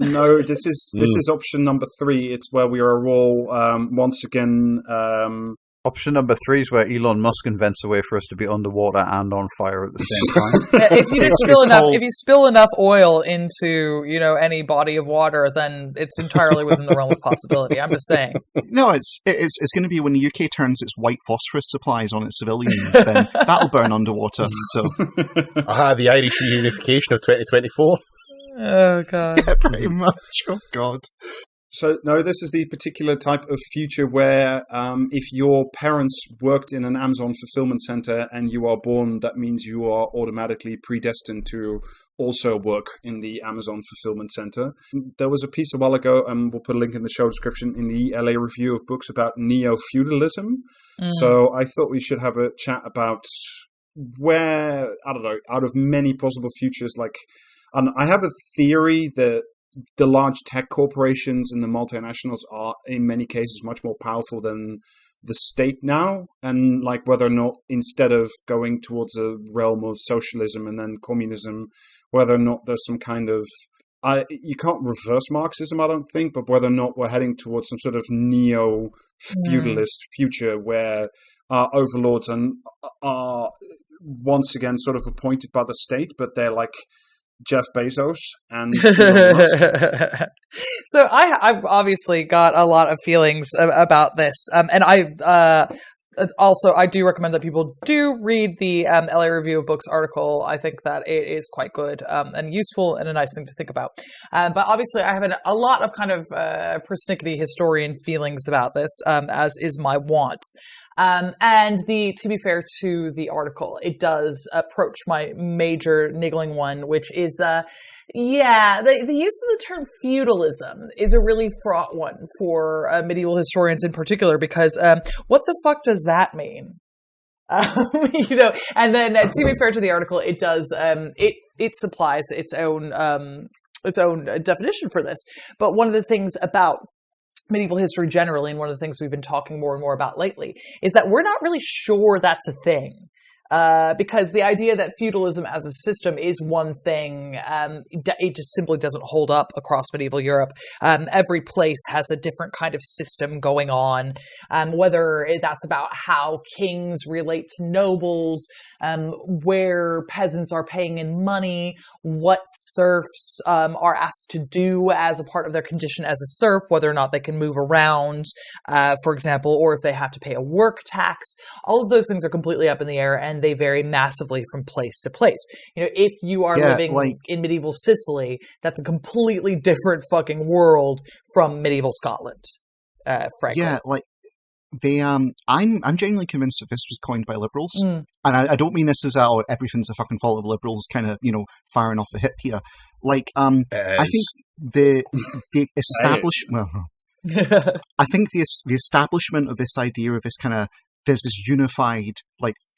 No, this is option number 3. It's where we are all once again. Option number 3 is where Elon Musk invents a way for us to be underwater and on fire at the same time. If you spill enough oil into any body of water, then it's entirely within the realm of possibility. I'm just saying. No, it's going to be when the UK turns its white phosphorus supplies on its civilians, then that'll burn underwater. So, the Irish reunification of 2024. Oh god, yeah, pretty much. Oh god. So, no, this is the particular type of future where if your parents worked in an Amazon fulfillment center and you are born, that means you are automatically predestined to also work in the Amazon fulfillment center. There was a piece a while ago, and we'll put a link in the show description, in the LA Review of Books about neo-feudalism. So I thought we should have a chat about where, I don't know, out of many possible futures, and I have a theory that the large tech corporations and the multinationals are in many cases much more powerful than the state now, and whether or not, instead of going towards a realm of socialism and then communism, whether or not there's some kind of you can't reverse Marxism, I don't think, but whether or not we're heading towards some sort of neo-feudalist future where our overlords are once again sort of appointed by the state, but they're like Jeff Bezos and Elon Musk. So I've obviously got a lot of feelings about this, and I do recommend that people do read the LA Review of Books article. I think that it is quite good and useful and a nice thing to think about. But obviously I have a lot of kind of persnickety historian feelings about this, as is my wont. And to be fair to the article, it does approach my major niggling one, which is, the use of the term feudalism is a really fraught one for medieval historians in particular, because what the fuck does that mean? And then to be fair to the article, it does, it supplies its own definition for this. But one of the things about medieval history generally, and one of the things we've been talking more and more about lately, is that we're not really sure that's a thing. Because the idea that feudalism as a system is one thing, it just simply doesn't hold up across medieval Europe. Every place has a different kind of system going on, whether that's about how kings relate to nobles, where peasants are paying in money, what serfs are asked to do as a part of their condition as a serf, whether or not they can move around, for example, or if they have to pay a work tax. All of those things are completely up in the air, and they vary massively from place to place. If you are living in medieval Sicily, that's a completely different fucking world from medieval Scotland, frankly. Yeah, I'm genuinely convinced that this was coined by liberals, and I don't mean this as everything's a fucking fault of liberals, kind of firing off the hip here. I think the establishment. I think the establishment of this idea of this kind of there's this unified,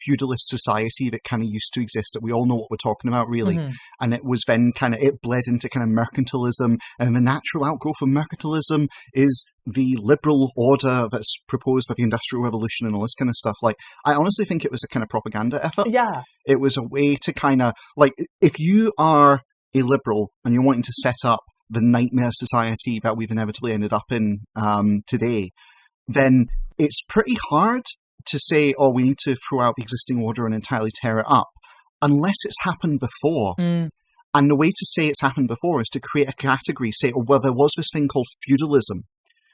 feudalist society that kind of used to exist, that we all know what we're talking about, really. Mm-hmm. And it was then it bled into kind of mercantilism, and the natural outgrowth of mercantilism is the liberal order that's proposed by the Industrial Revolution and all this kind of stuff. I honestly think it was a kind of propaganda effort. Yeah. It was a way to kind of, if you are a liberal and you're wanting to set up the nightmare society that we've inevitably ended up in today, then it's pretty hard to say, we need to throw out the existing order and entirely tear it up. unless it's happened before. And the way to say it's happened before is to create a category, say, well, there was this thing called feudalism.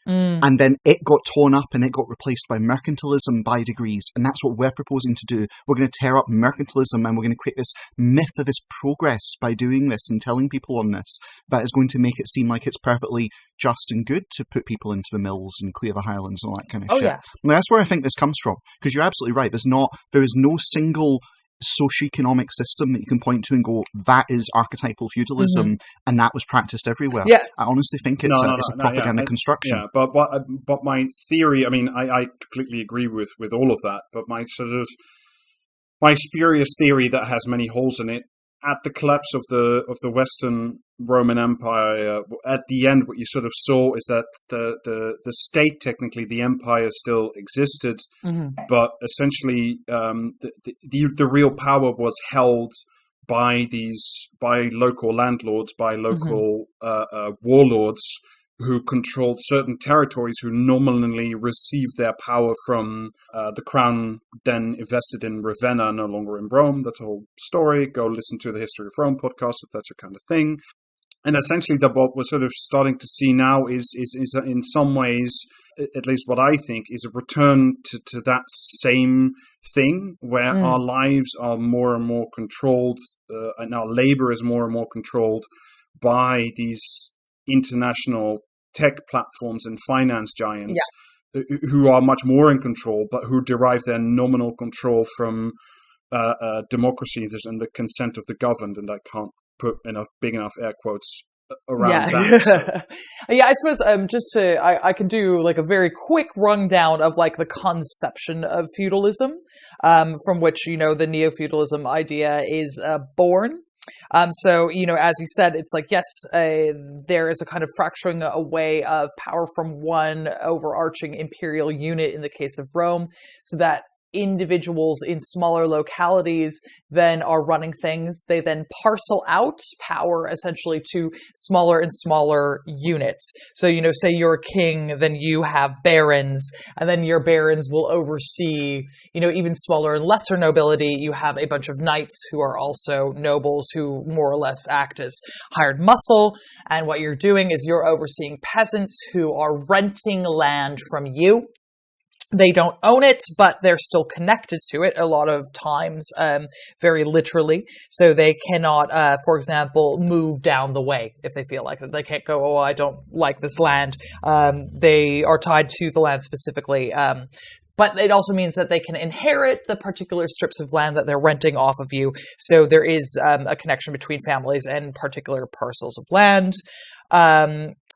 And then it got torn up and it got replaced by mercantilism by degrees. And that's what we're proposing to do. We're going to tear up mercantilism and we're going to create this myth of this progress by doing this and telling people on this that is going to make it seem like it's perfectly just and good to put people into the mills and clear the highlands and all that kind of shit. Yeah. And that's where I think this comes from. Because you're absolutely right. There is no single socioeconomic system that you can point to and go, that is archetypal feudalism, and that was practiced everywhere. Yeah. I honestly think it's a propaganda construction. Yeah, but my theory, I mean, I completely agree with all of that, but my spurious theory that has many holes in it, at the collapse of the Western Roman Empire, at the end, what you sort of saw is that the state, technically, the empire still existed, but essentially the real power was held by local landlords, by local warlords who controlled certain territories, who nominally received their power from the crown, then invested in Ravenna, no longer in Rome. That's a whole story. Go listen to the History of Rome podcast if that's your kind of thing. And essentially, what we're sort of starting to see now is in some ways, at least what I think, is a return to that same thing where our lives are more and more controlled, and our labor is more and more controlled by these international tech platforms and finance giants who are much more in control, but who derive their nominal control from democracies and the consent of the governed. And I can't put big enough air quotes around that. So. Yeah, I suppose I can do like a very quick rundown of like the conception of feudalism, from which, the neo-feudalism idea is born. So, as you said, it's like, yes, there is a kind of fracturing away of power from one overarching imperial unit in the case of Rome, so that individuals in smaller localities then are running things. They then parcel out power essentially to smaller and smaller units. So, say you're a king, then you have barons, and then your barons will oversee, even smaller and lesser nobility. You have a bunch of knights who are also nobles who more or less act as hired muscle. And what you're doing is you're overseeing peasants who are renting land from you. They don't own it, but they're still connected to it a lot of times, very literally. So they cannot, for example, move down the way if they feel like it. They can't go, I don't like this land. They are tied to the land specifically. But it also means that they can inherit the particular strips of land that they're renting off of you. So there is a connection between families and particular parcels of land.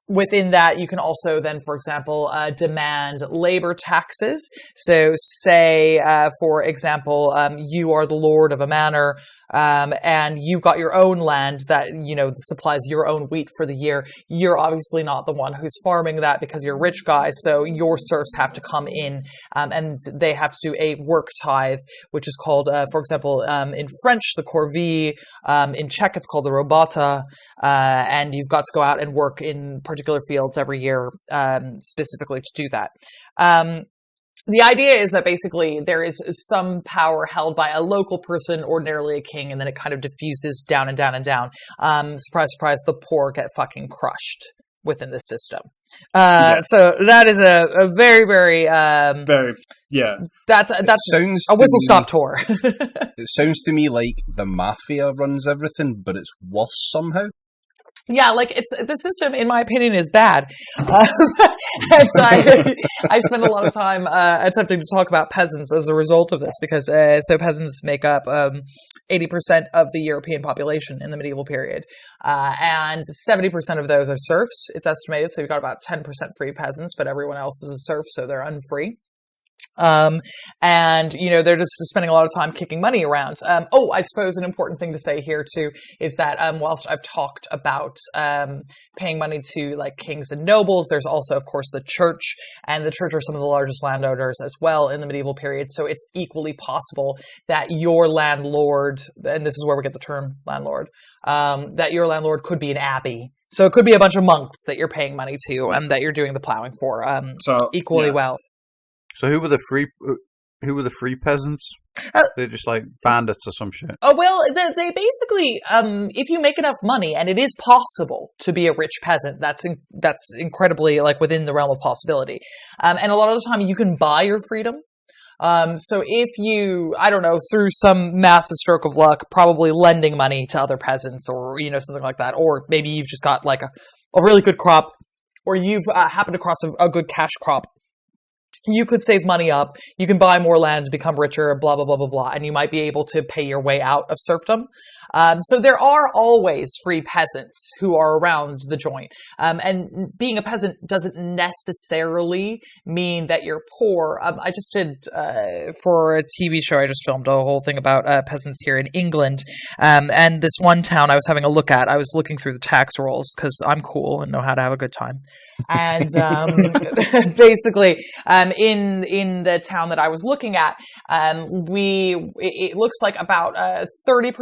Within that, you can also then, for example, demand labor taxes. So say, for example, you are the lord of a manor, and you've got your own land that, supplies your own wheat for the year. You're obviously not the one who's farming that because you're a rich guy, so your serfs have to come in, and they have to do a work tithe, which is called, for example, in French, the corvée, in Czech, it's called the robota, and you've got to go out and work in particular fields every year, specifically to do that. The idea is that basically there is some power held by a local person, ordinarily a king, and then it kind of diffuses down and down and down. Surprise, surprise, the poor get fucking crushed within the system. So that is a very, very... That's a whistle-stop tour. It sounds to me like the mafia runs everything, but it's worse somehow. Yeah, like the system, in my opinion, is bad. I spend a lot of time attempting to talk about peasants as a result of this, because so peasants make up 80% of the European population in the medieval period, and 70% of those are serfs. It's estimated, so you've got about 10% free peasants, but everyone else is a serf, so they're unfree. And, they're just spending a lot of time kicking money around. I suppose an important thing to say here too is that, whilst I've talked about, paying money to like kings and nobles, there's also, of course, the church, and the church are some of the largest landowners as well in the medieval period. So it's equally possible that your landlord, and this is where we get the term landlord, that your landlord could be an abbey. So it could be a bunch of monks that you're paying money to and that you're doing the plowing for, equally well. So who were the free peasants? They're just like bandits or some shit. Oh, well, they basically, if you make enough money, and it is possible to be a rich peasant, that's incredibly, like, within the realm of possibility. And a lot of the time you can buy your freedom. So if you, I don't know, through some massive stroke of luck, probably lending money to other peasants or, something like that, or maybe you've just got like a really good crop, or you've happened across a good cash crop, you could save money up, you can buy more land, become richer, blah, blah, blah, blah, blah, and you might be able to pay your way out of serfdom. So there are always free peasants who are around the joint. And being a peasant doesn't necessarily mean that you're poor. I just did, for a TV show, I just filmed a whole thing about peasants here in England. And this one town I was having a look at, I was looking through the tax rolls because I'm cool and know how to have a good time. And basically, in the town that I was looking at, it looks like about 30%,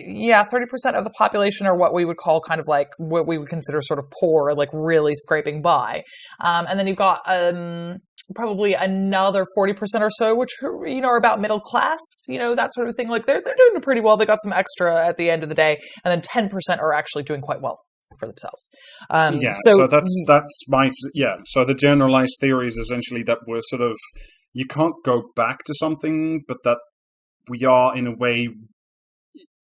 30% of the population are what we would call kind of like what we would consider sort of poor, like really scraping by. And then you've got probably another 40% or so, which are about middle class, that sort of thing. Like they're doing pretty well. They got some extra at the end of the day, and then 10% are actually doing quite well for themselves. So that's my So the generalized theory is essentially that we're sort of, you can't go back to something, but that we are in a way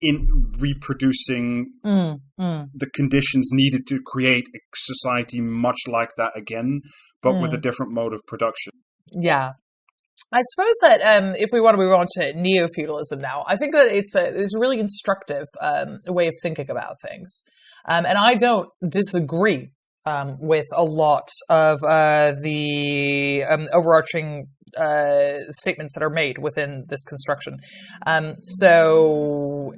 in reproducing the conditions needed to create a society much like that again, but with a different mode of production. Yeah. I suppose that if we want to move on to neo-feudalism now, I think that it's a really instructive way of thinking about things. And I don't disagree with a lot of the overarching statements that are made within this construction. So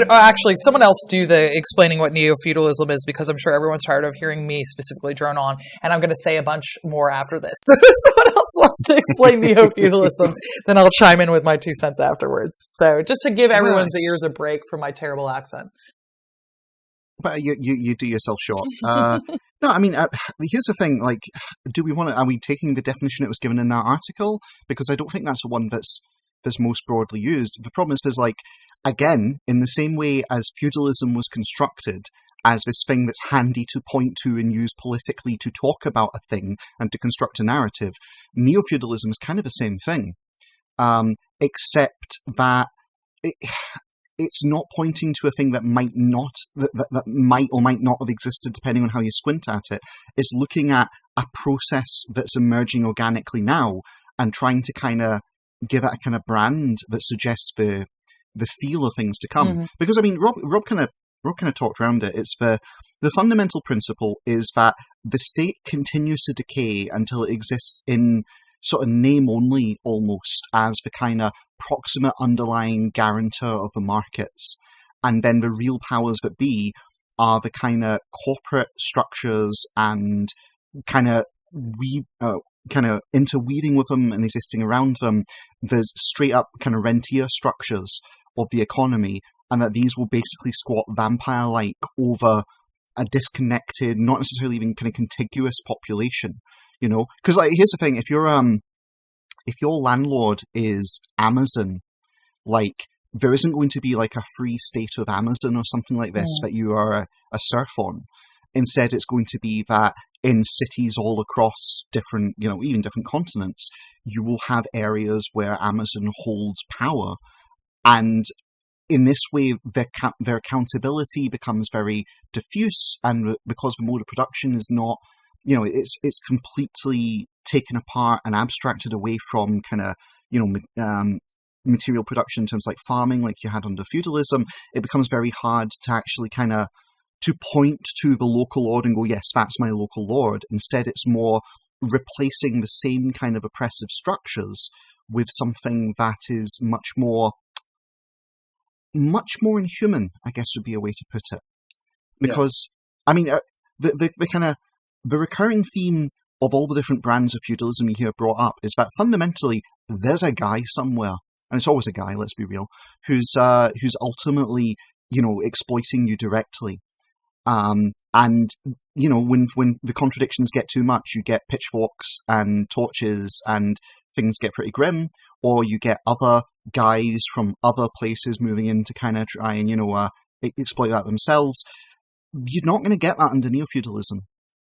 actually, someone else do the explaining what neo-feudalism is, because I'm sure everyone's tired of hearing me specifically drone on, and I'm going to say a bunch more after this. So if someone else wants to explain neo-feudalism, then I'll chime in with my 2 cents afterwards. So just to give everyone's ears a break from my terrible accent. But you do yourself short. No, I mean, here's the thing. Like, are we taking the definition that was given in that article? Because I don't think that's the one that's most broadly used. The problem is there's like, again, in the same way as feudalism was constructed as this thing that's handy to point to and use politically to talk about a thing and to construct a narrative, neo-feudalism is kind of the same thing. Except that it's not pointing to a thing that might or might not have existed depending on how you squint at it. It's looking at a process that's emerging organically now and trying to kind of give it a kind of brand that suggests the feel of things to come. Mm-hmm. Because, I mean, Rob kind of talked around it. It's the fundamental principle is that the state continues to decay until it exists in sort of name only, almost, as the kind of proximate underlying guarantor of the markets. And then the real powers that be are the kind of corporate structures and kind of interweaving with them and existing around them, the straight up kind of rentier structures of the economy, and that these will basically squat vampire-like over a disconnected, not necessarily even kind of contiguous population. You know, because like here's the thing: if your landlord is Amazon, like there isn't going to be like a free state of Amazon or something like this that you are a serf on. Instead, it's going to be that in cities all across different, even different continents, you will have areas where Amazon holds power, and in this way, their accountability becomes very diffuse, and because the mode of production is not. It's completely taken apart and abstracted away from kind of, material production in terms of like farming, like you had under feudalism. It becomes very hard to actually kind of to point to the local lord and go, yes, that's my local lord. Instead, it's more replacing the same kind of oppressive structures with something that is much more inhuman, I guess would be a way to put it. Because, I mean, the kind of the recurring theme of all the different brands of feudalism you hear brought up is that fundamentally there's a guy somewhere, and it's always a guy, let's be real, who's ultimately, exploiting you directly. And, when the contradictions get too much, you get pitchforks and torches and things get pretty grim, or you get other guys from other places moving in to kind of try and, exploit that themselves. You're not going to get that under neo-feudalism.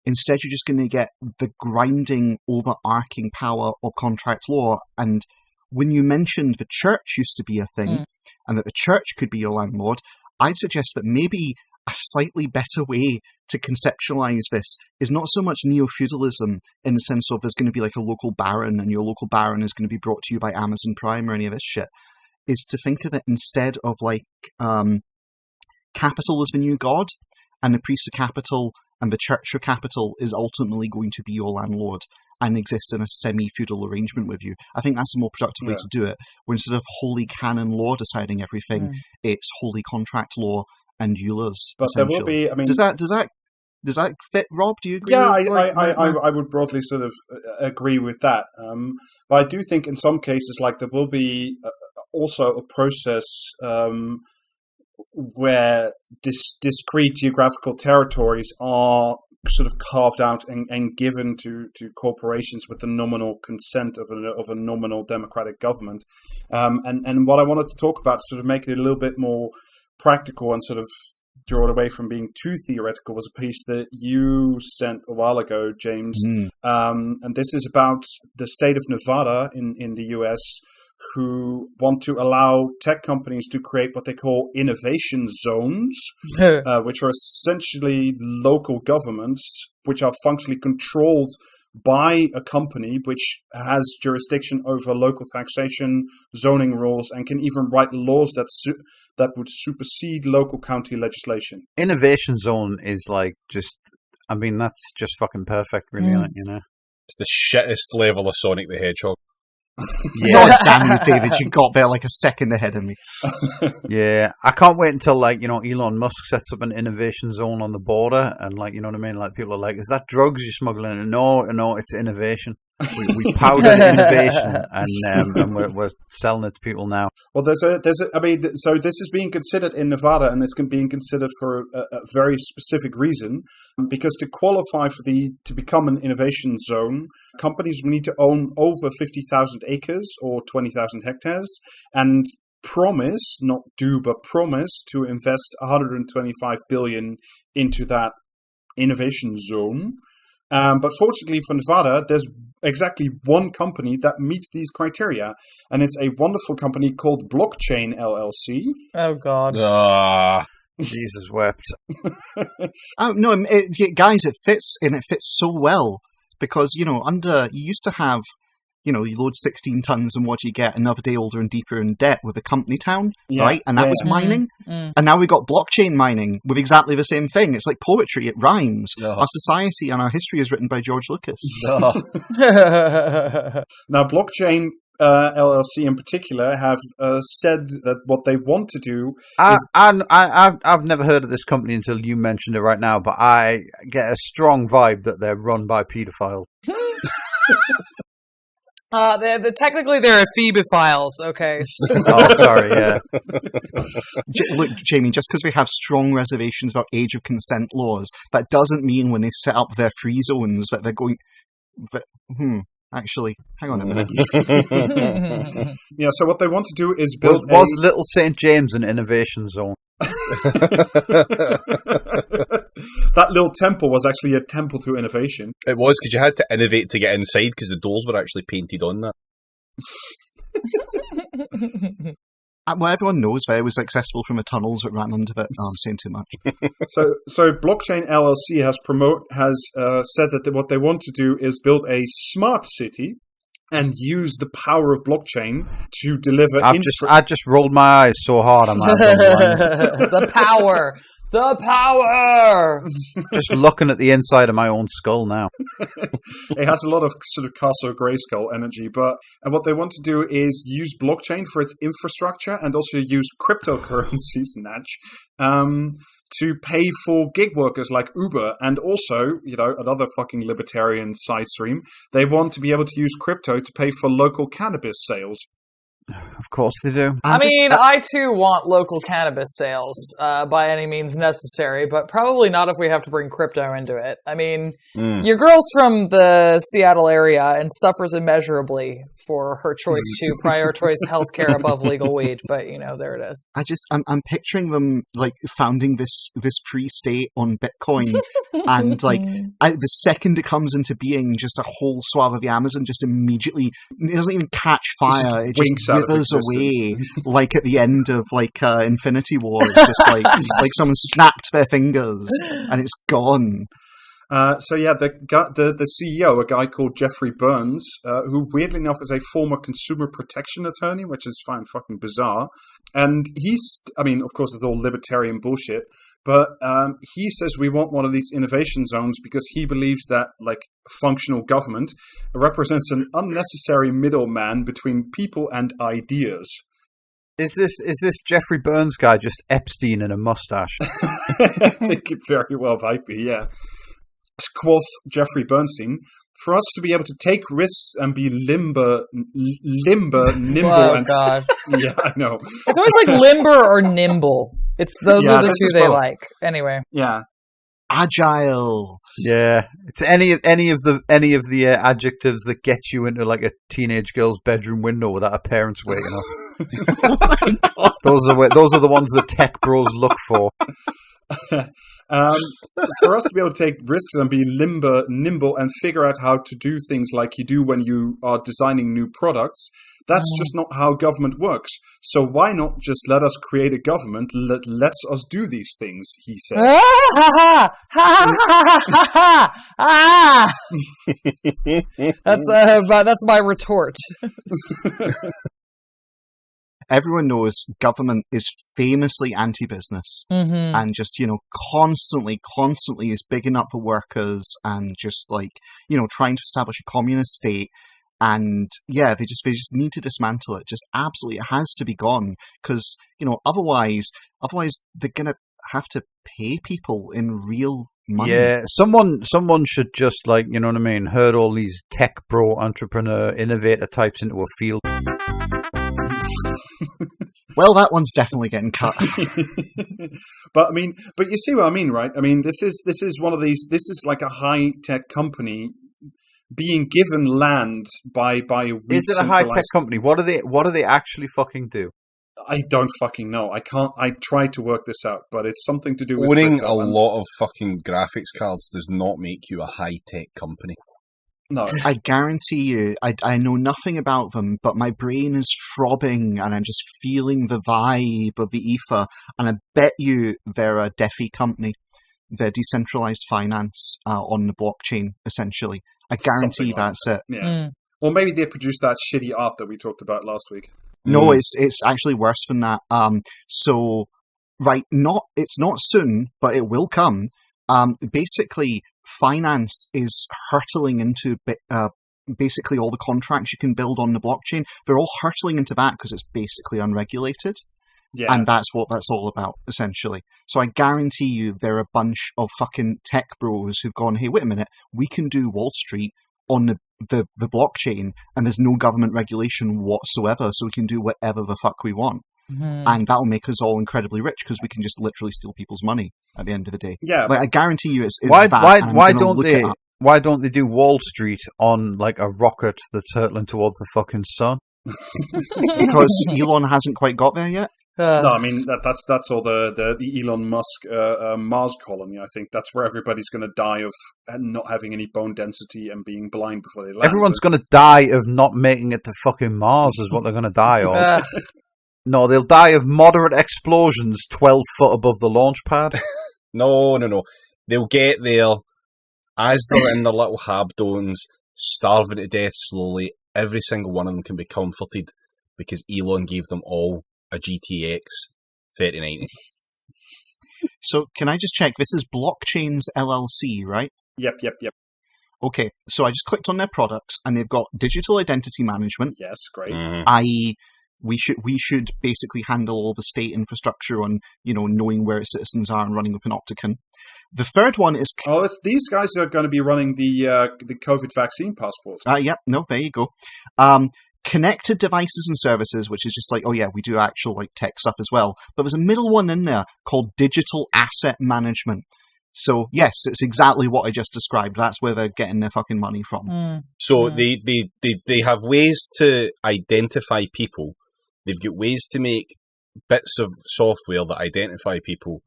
Instead, you're just going to get the grinding, overarching power of contract law. And when you mentioned the church used to be a thing, and that the church could be your landlord, I'd suggest that maybe a slightly better way to conceptualize this is not so much neo-feudalism in the sense of there's going to be like a local baron, and your local baron is going to be brought to you by Amazon Prime or any of this shit, is to think of it instead of like capital as the new god, and the priest of capital and the church of capital is ultimately going to be your landlord and exist in a semi-feudal arrangement with you. I think that's a more productive way to do it, where instead of holy canon law deciding everything, it's holy contract law and EULAs. But there will be, does that fit, Rob? Do you agree? Yeah, I would broadly sort of agree with that. But I do think in some cases, like, there will be also a process where discrete geographical territories are sort of carved out and given to corporations with the nominal consent of a nominal democratic government. And what I wanted to talk about, sort of make it a little bit more practical and sort of draw it away from being too theoretical, was a piece that you sent a while ago, James. And this is about the state of Nevada in the US, who want to allow tech companies to create what they call innovation zones, which are essentially local governments, which are functionally controlled by a company which has jurisdiction over local taxation, zoning rules, and can even write laws that would supersede local county legislation. Innovation zone is like that's just fucking perfect, really, isn't it, It's the shittest level of Sonic the Hedgehog. Yeah, damn you, David! You got there like a second ahead of me. Yeah, I can't wait until Elon Musk sets up an innovation zone on the border, and what I mean. Like, people are like, "Is that drugs you're smuggling?" No, it's innovation. We powdered innovation, and we're selling it to people now. Well, so this is being considered in Nevada, and it's being considered for a very specific reason, because to qualify to become an innovation zone, companies need to own over 50,000 acres or 20,000 hectares, and promise, not do, but promise to invest $125 billion into that innovation zone. But fortunately for Nevada, there's exactly one company that meets these criteria, and it's a wonderful company called Blockchain LLC. Oh, God. Jesus wept. Oh, no, guys, it fits so well, because, you used to have, you load 16 tons and what do you get? Another day older and deeper in debt with a company town, right? And that was mining. And now we've got blockchain mining with exactly the same thing. It's like poetry, it rhymes. Our society and our history is written by George Lucas. Now, Blockchain LLC in particular have said that what they want to do is... I've never heard of this company until you mentioned it right now, but I get a strong vibe that they're run by paedophiles. Technically, they're ephebophiles, okay. Oh, sorry, yeah. Look, Jamie, just because we have strong reservations about age of consent laws, that doesn't mean when they set up their free zones that they're going... Actually, hang on a minute. Yeah, so what they want to do is build was Little St. James an innovation zone? That little temple was actually a temple to innovation. It was, because you had to innovate to get inside, because the doors were actually painted on that. Well, everyone knows that it was accessible from the tunnels that ran under it. Oh, I'm saying too much. So Blockchain LLC has said that what they want to do is build a smart city and use the power of blockchain to deliver... I just rolled my eyes so hard on that. The power! The power! Just looking at the inside of my own skull now. It has a lot of sort of Castle Grayskull energy, and what they want to do is use blockchain for its infrastructure and also use cryptocurrencies, to pay for gig workers like Uber, and also, another fucking libertarian side stream, they want to be able to use crypto to pay for local cannabis sales. Of course they do. I too want local cannabis sales by any means necessary, but probably not if we have to bring crypto into it. I mean, your girl's from the Seattle area and suffers immeasurably for her choice to prioritize healthcare above legal weed, but there it is. I'm picturing them like founding this free state on Bitcoin, and the second it comes into being, just a whole swath of the Amazon just immediately, it doesn't even catch fire, it just withers away, like at the end of Infinity War. It's just like someone snapped their fingers and it's gone. The CEO, a guy called Jeffrey Burns, who weirdly enough is a former consumer protection attorney, which is fucking bizarre. And of course it's all libertarian bullshit, but he says we want one of these innovation zones because he believes that functional government represents an unnecessary middleman between people and ideas. Is this Jeffrey Burns guy just Epstein in a mustache? I think it very well might be, yeah. Quoth Jeffrey Bernstein, for us to be able to take risks and be nimble. Oh, God. Yeah, I know. It's always like limber or nimble. Those are the two they both like. Anyway. Yeah. Agile. Yeah. It's any of the adjectives that gets you into a teenage girl's bedroom window without her parents waking up. Those are the ones the tech bros look for. For us to be able to take risks and be nimble and figure out how to do things like you do when you are designing new products, that's just not how government works. So why not just let us create a government that lets us do these things, he said. That's my retort. Everyone knows government is famously anti-business, and just, constantly is bigging up the workers and just trying to establish a communist state. And yeah, they just need to dismantle it. Just absolutely, it has to be gone, because otherwise they're gonna have to pay people in real money. Yeah, someone should just herd all these tech bro entrepreneur innovator types into a field. Well, that one's definitely getting cut. But you see what I mean, right? I mean, this is one of these. This is like a high tech company being given land by. Is it a high tech company? What do they actually fucking do? I don't fucking know. I can't. I tried to work this out, but it's something to do with owning a lot of fucking graphics cards does not make you a high tech company. No. I guarantee you, I know nothing about them, but my brain is throbbing and I'm just feeling the vibe of the ether, and I bet you they're a DeFi company. They're decentralized finance on the blockchain, essentially. I guarantee that's it. Yeah. Or maybe they produced that shitty art that we talked about last week. No, it's actually worse than that. It's not soon, but it will come. Basically, finance is hurtling into basically all the contracts you can build on the blockchain. They're all hurtling into that because it's basically unregulated. Yeah. And that's what that's all about, essentially. So I guarantee you there are a bunch of fucking tech bros who've gone, hey, wait a minute, we can do Wall Street on the blockchain and there's no government regulation whatsoever, so we can do whatever the fuck we want. Mm-hmm. And that will make us all incredibly rich because we can just literally steal people's money at the end of the day. Yeah, I guarantee you it's why don't they do Wall Street on a rocket that's hurtling towards the fucking sun? Because Elon hasn't quite got there yet. No, I mean that's all the Elon Musk Mars colony. I think that's where everybody's going to die of not having any bone density and being blind before they land. Everyone's going to die of not making it to fucking Mars is what they're going to die of. No, they'll die of moderate explosions 12 foot above the launch pad. No. They'll get there as they're in their little habdones, starving to death slowly. Every single one of them can be comforted because Elon gave them all a GTX 3090. So can I just check? This is Blockchains LLC, right? Yep. Okay, so I just clicked on their products and they've got digital identity management. Yes, great. i.e., we should basically handle all the state infrastructure on, knowing where its citizens are and running with Panopticon. The third one is... it's these guys are going to be running the COVID vaccine passport. There you go. connected devices and services, which is just like, oh yeah, we do actual like tech stuff as well. But there's a middle one in there called digital asset management. So yes, it's exactly what I just described. That's where they're getting their fucking money from. So they have ways to identify people. They've got ways to make bits of software that identify people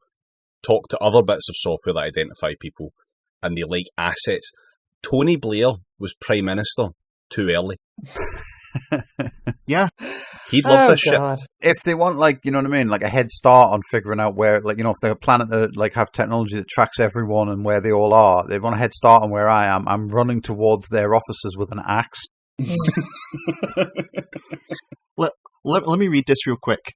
talk to other bits of software that identify people, and they like assets. Tony Blair was Prime Minister too early. Yeah. He'd love this shit. If they want, like, you know what I mean, like a head start on figuring out where, like, you know, if they're planning to like have technology that tracks everyone and where they all are, they want a head start on where I am. I'm running towards their offices with an axe. Let me read this real quick.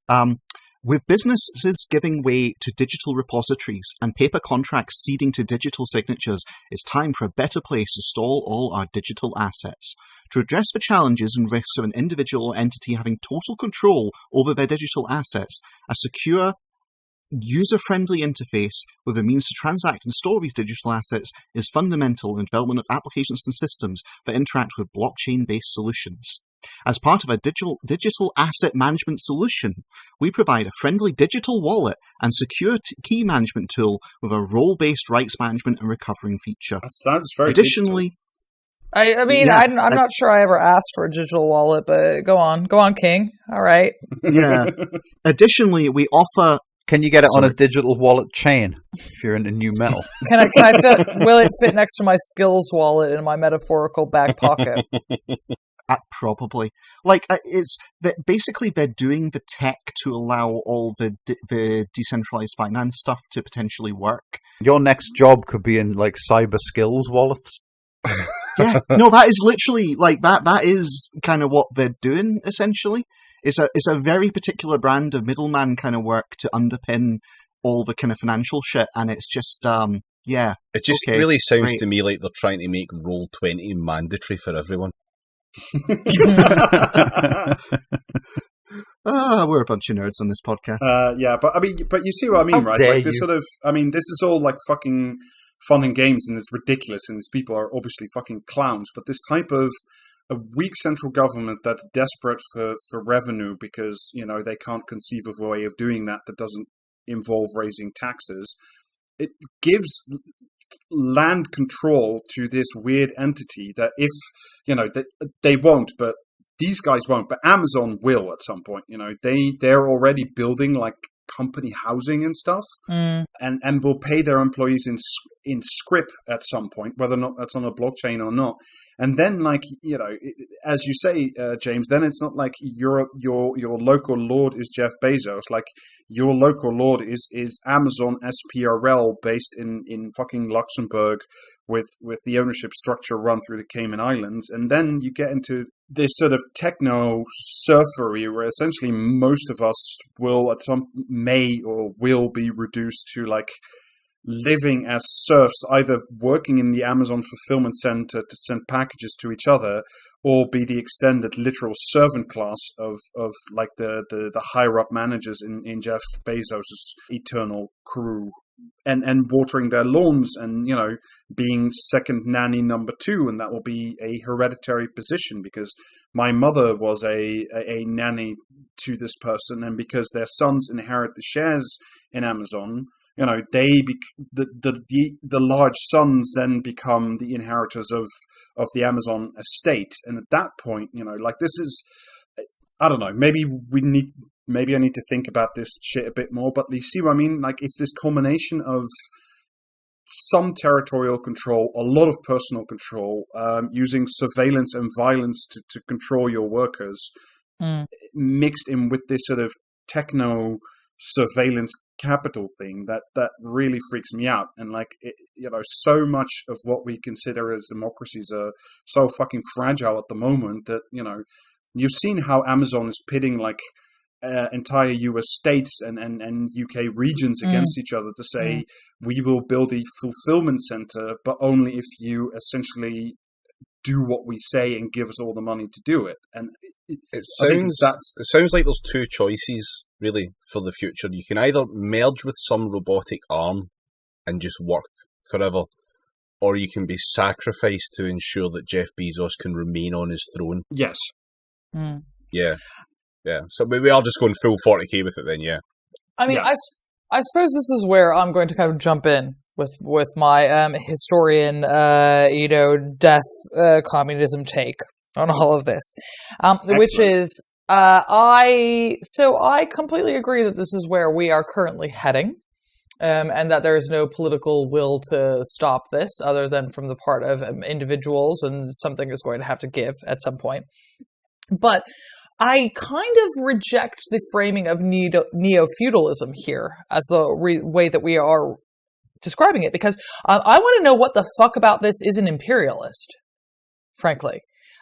With businesses giving way to digital repositories and paper contracts ceding to digital signatures, it's time for a better place to store all our digital assets. To address the challenges and risks of an individual or entity having total control over their digital assets, a secure, user-friendly interface with a means to transact and store these digital assets is fundamental in the development of applications and systems that interact with blockchain-based solutions. As part of a digital asset management solution, we provide a friendly digital wallet and secure key management tool with a role-based rights management and recovering feature. That sounds very Additionally, I mean, yeah, I'm not sure I ever asked for a digital wallet, but go on, King. All right. Yeah. Additionally, we offer. Can you get it on a digital wallet chain if you're into new metal? Will it fit next to my skills wallet in my metaphorical back pocket? Probably. Like, it's basically they're doing the tech to allow all the decentralized finance stuff to potentially work. Your next job could be in like cyber skills wallets. Yeah, no, that is literally like that. That is kind of what they're doing essentially. It's a very particular brand of middleman kind of work to underpin all the kind of financial shit, and it's just yeah. It just really sounds to me like they're trying to make Roll20 mandatory for everyone. We're a bunch of nerds on this podcast. Yeah, but you see what I mean, right? Like this sort of, this is all like fucking fun and games, and it's ridiculous, and these people are obviously fucking clowns. But this type of a weak central government that's desperate for revenue because they can't conceive of a way of doing that doesn't involve raising taxes. It gives land control to this weird entity that if that they won't, but these guys won't, but Amazon will at some point. They're already building like company housing and stuff, and will pay their employees in scrip at some point, whether or not that's on a blockchain or not. And then, like as you say, James, then it's not like your local lord is Jeff Bezos. Like your local lord is Amazon SPRL based in fucking Luxembourg with the ownership structure run through the Cayman Islands. And then you get into this sort of techno surfery where essentially most of us will be reduced to like living as serfs, either working in the Amazon fulfillment center to send packages to each other, or be the extended literal servant class of like the higher up managers in Jeff Bezos' eternal crew. And watering their lawns and, being second nanny number 2. And that will be a hereditary position because my mother was a nanny to this person. And because their sons inherit the shares in Amazon, the large sons then become the inheritors of the Amazon estate. And at that point, like this is, I don't know, maybe I need to think about this shit a bit more, but you see what I mean? Like, it's this culmination of some territorial control, a lot of personal control, using surveillance and violence to control your workers, mixed in with this sort of techno surveillance capital thing that really freaks me out. And like, so much of what we consider as democracies are so fucking fragile at the moment that, you've seen how Amazon is pitting like entire US states and UK regions against each other to say, we will build a fulfillment center, but only if you essentially do what we say and give us all the money to do it. And it sounds like there's two choices really for the future. You can either merge with some robotic arm and just work forever, or you can be sacrificed to ensure that Jeff Bezos can remain on his throne. Yes. Yeah. So we are just going full 40k with it then, yeah. I mean, I suppose this is where I'm going to kind of jump in with my historian, death communism take on all of this, which is I completely agree that this is where we are currently heading. And that there is no political will to stop this other than from the part of individuals, and something is going to have to give at some point. But I kind of reject the framing of neo-feudalism here as the way that we are describing it, because I want to know what the fuck about this is an imperialist, frankly.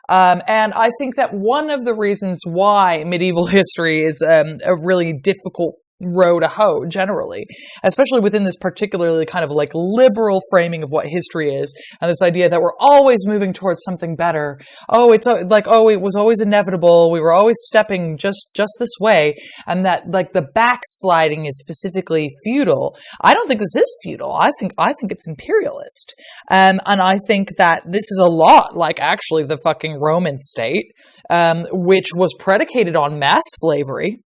And I think that one of the reasons why medieval history is a really difficult row to hoe generally, especially within this particularly kind of like liberal framing of what history is, and this idea that we're always moving towards something better. It was always inevitable. We were always stepping just this way, and that like the backsliding is specifically feudal. I don't think this is feudal. I think it's imperialist, and I think that this is a lot like actually the fucking Roman state, which was predicated on mass slavery.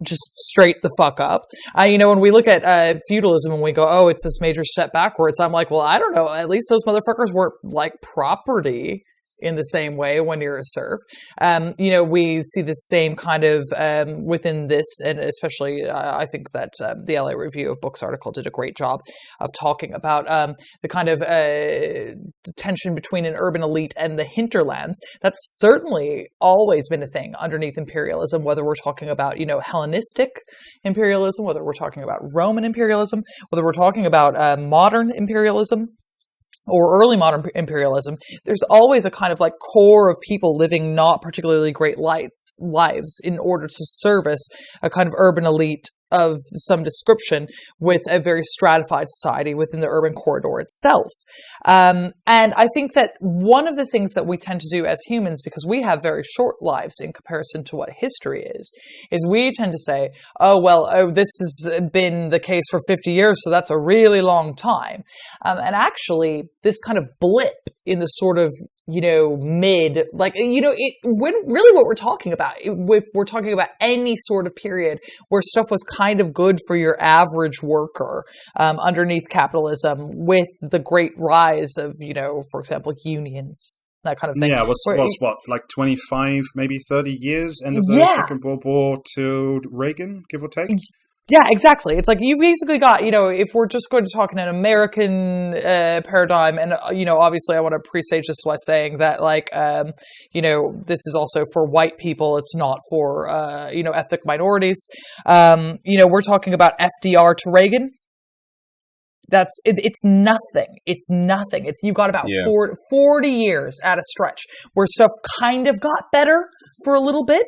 Just straight the fuck up. When we look at feudalism and we go, oh, it's this major step backwards, I'm like, well, I don't know. At least those motherfuckers weren't like property in the same way when you're a serf. We see the same kind of within this, and especially I think that the LA Review of Books article did a great job of talking about the kind of tension between an urban elite and the hinterlands. That's certainly always been a thing underneath imperialism, whether we're talking about, Hellenistic imperialism, whether we're talking about Roman imperialism, whether we're talking about modern imperialism, or early modern imperialism. There's always a kind of like core of people living not particularly great lives in order to service a kind of urban elite of some description with a very stratified society within the urban corridor itself. And I think that one of the things that we tend to do as humans, because we have very short lives in comparison to what history is we tend to say, this has been the case for 50 years, so that's a really long time. And actually, this kind of blip in the sort of, mid, like, really what we're talking about, if we're talking about any sort of period where stuff was kind of good for your average worker underneath capitalism, with the great rise of, for example, unions, that kind of thing. Yeah, it was what, like 25, maybe 30 years, end of the Second World War to Reagan, give or take? Yeah, exactly. It's like you basically got, if we're just going to talk in an American paradigm, and, obviously I want to presage this by saying that, like, this is also for white people. It's not for, ethnic minorities. We're talking about FDR to Reagan. It's nothing. It's nothing. You've got about 40 years at a stretch where stuff kind of got better for a little bit.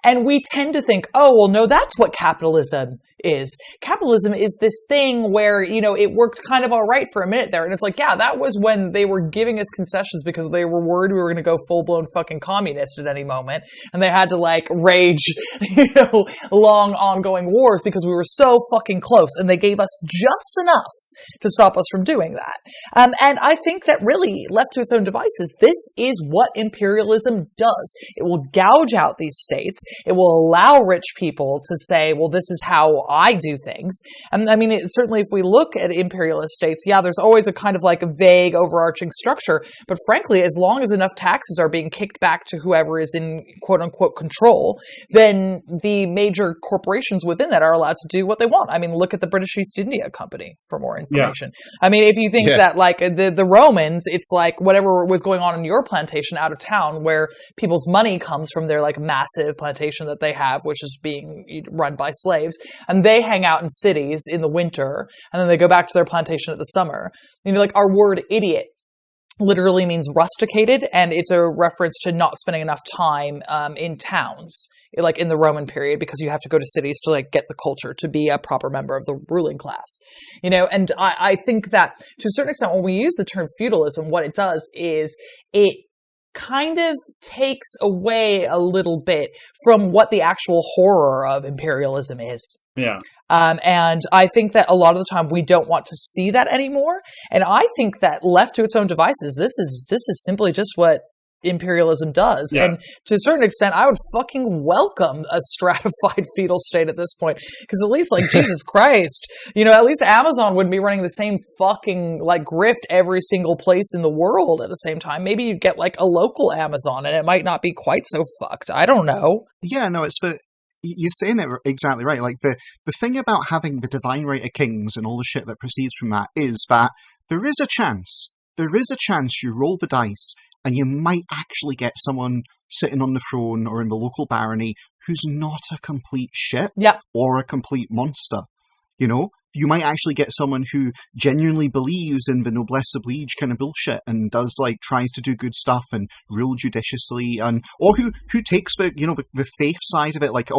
And we tend to think, no, that's what capitalism is. Capitalism is this thing where, it worked kind of all right for a minute there. And it's like, yeah, that was when they were giving us concessions because they were worried we were going to go full-blown fucking communist at any moment. And they had to, like, rage, long ongoing wars because we were so fucking close. And they gave us just enough to stop us from doing that. And I think that really, left to its own devices, this is what imperialism does. It will gouge out these states. It will allow rich people to say, well, this is how I do things. And I mean, certainly if we look at imperialist states, there's always a kind of like a vague overarching structure. But frankly, as long as enough taxes are being kicked back to whoever is in quote unquote control, then the major corporations within that are allowed to do what they want. I mean, look at the British East India Company for more information. I mean, if you think that like the Romans, it's like whatever was going on in your plantation out of town, where people's money comes from their like massive plantation that they have, which is being run by slaves, and they hang out in cities in the winter, and then they go back to their plantation at the summer. Like our word idiot literally means rusticated, and it's a reference to not spending enough time in towns, like in the Roman period, because you have to go to cities to like get the culture to be a proper member of the ruling class, and I think that to a certain extent, when we use the term feudalism, what it does is it kind of takes away a little bit from what the actual horror of imperialism is. Yeah. And I think that a lot of the time we don't want to see that anymore. And I think that left to its own devices, this is simply just what imperialism does. And to a certain extent, I would fucking welcome a stratified feudal state at this point. Because at least, like, Jesus Christ, at least Amazon wouldn't be running the same fucking, like, grift every single place in the world at the same time. Maybe you'd get, like, a local Amazon, and it might not be quite so fucked. I don't know. Yeah, no, you're saying it exactly right. Like, the thing about having the divine right of kings and all the shit that proceeds from that is that there is a chance you roll the dice and you might actually get someone sitting on the throne or in the local barony who's not a complete shit or a complete monster. You might actually get someone who genuinely believes in the noblesse oblige kind of bullshit and does, like, tries to do good stuff and rule judiciously, or who takes the faith side of it, like,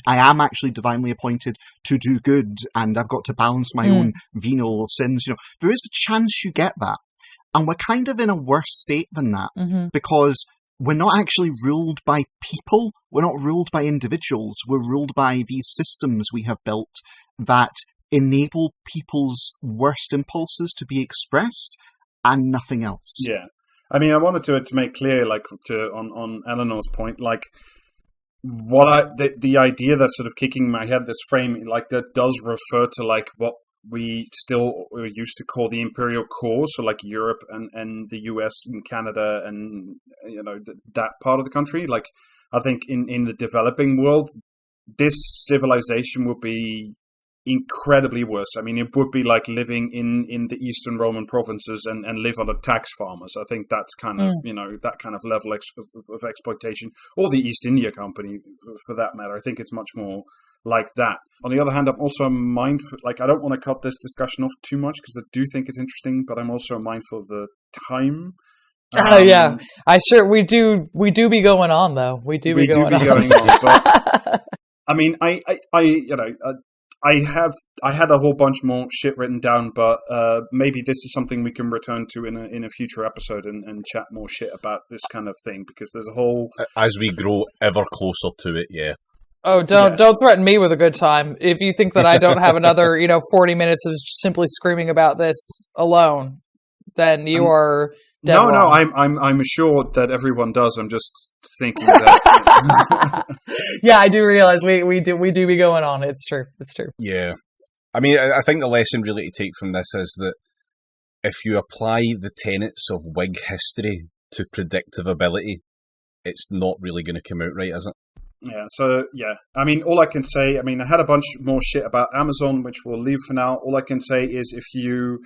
I am actually divinely appointed to do good and I've got to balance my own venal sins. There is a chance you get that. And we're kind of in a worse state than that because we're not actually ruled by people. We're not ruled by individuals. We're ruled by these systems we have built that enable people's worst impulses to be expressed and nothing else. Yeah. I mean, I wanted to make clear, like, on Eleanor's point, like, the idea that's sort of kicking in my head, this frame, like, that does refer to, like, what we still used to call the imperial core, so like Europe and the US and Canada and that part of the country. Like, I think in the developing world, this civilization would be incredibly worse. I mean, it would be like living in the Eastern Roman provinces and live on the tax farmers. I think that's kind of that kind of level of exploitation, or the East India Company for that matter. I think it's much more like that. On the other hand, I'm also mindful, like, I don't want to cut this discussion off too much because I do think it's interesting, but I'm also mindful of the time. Yeah, we do be going on though. We do be going on. But, I mean, I had a whole bunch more shit written down, but maybe this is something we can return to in a future episode and chat more shit about this kind of thing, because there's a whole... As we grow ever closer to it, yeah. Oh, don't threaten me with a good time. If you think that I don't have another, 40 minutes of simply screaming about this alone, then you are dead wrong. No, I'm assured that everyone does. I'm just thinking that. Yeah, I do realize we do be going on. It's true. Yeah, I mean, I think the lesson really to take from this is that if you apply the tenets of Whig history to predictive ability, it's not really going to come out right, is it? Yeah, so, yeah. I mean, all I can say, I had a bunch more shit about Amazon, which we'll leave for now. All I can say is if you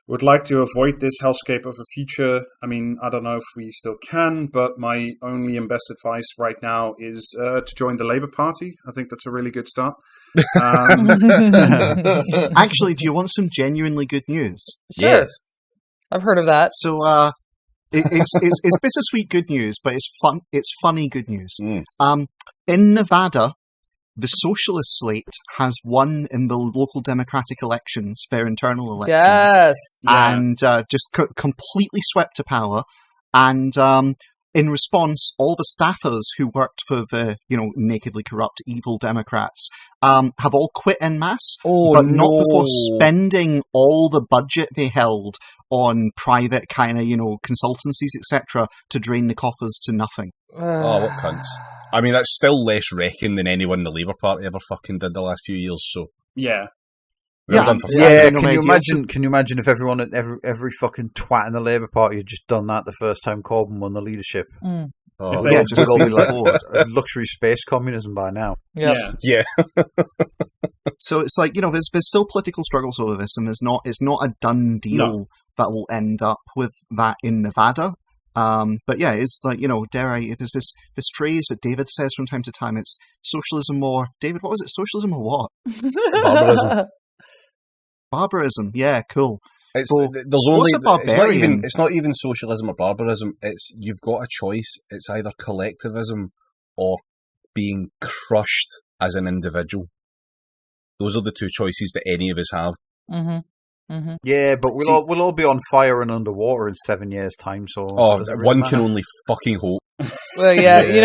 would like to avoid this hellscape of a future, I don't know if we still can, but my only and best advice right now is to join the Labour Party. I think that's a really good start. Actually, do you want some genuinely good news? Sure. Yes. I've heard of that. So, it's bittersweet good news, but it's funny good news. In Nevada, the socialist slate has won in the local democratic elections, their internal elections. Yes. And just completely swept to power. And in response, all the staffers who worked for the, nakedly corrupt, evil Democrats have all quit en masse, but not before spending all the budget they held on private kind of, consultancies, etc., to drain the coffers to nothing. Oh, what cunts. That's still less wrecking than anyone in the Labour Party ever fucking did the last few years, so... Yeah. Can you imagine if everyone at every fucking twat in the Labour Party had just done that the first time Corbyn won the leadership? Oh, yeah, just all be like, luxury space communism by now. Yeah. So it's like, there's still political struggles over this, and it's not a done deal that will end up with that in Nevada. But yeah, it's like, there's this phrase that David says from time to time, it's socialism or... David, what was it? Socialism or what? Barbarism, yeah, cool. It's not even socialism or barbarism. It's you've got a choice. It's either collectivism or being crushed as an individual. Those are the two choices that any of us have. Mm-hmm. Mm-hmm. Yeah, but we'll all be on fire and underwater in 7 years' time. So one can only fucking hope. Well, yeah, it's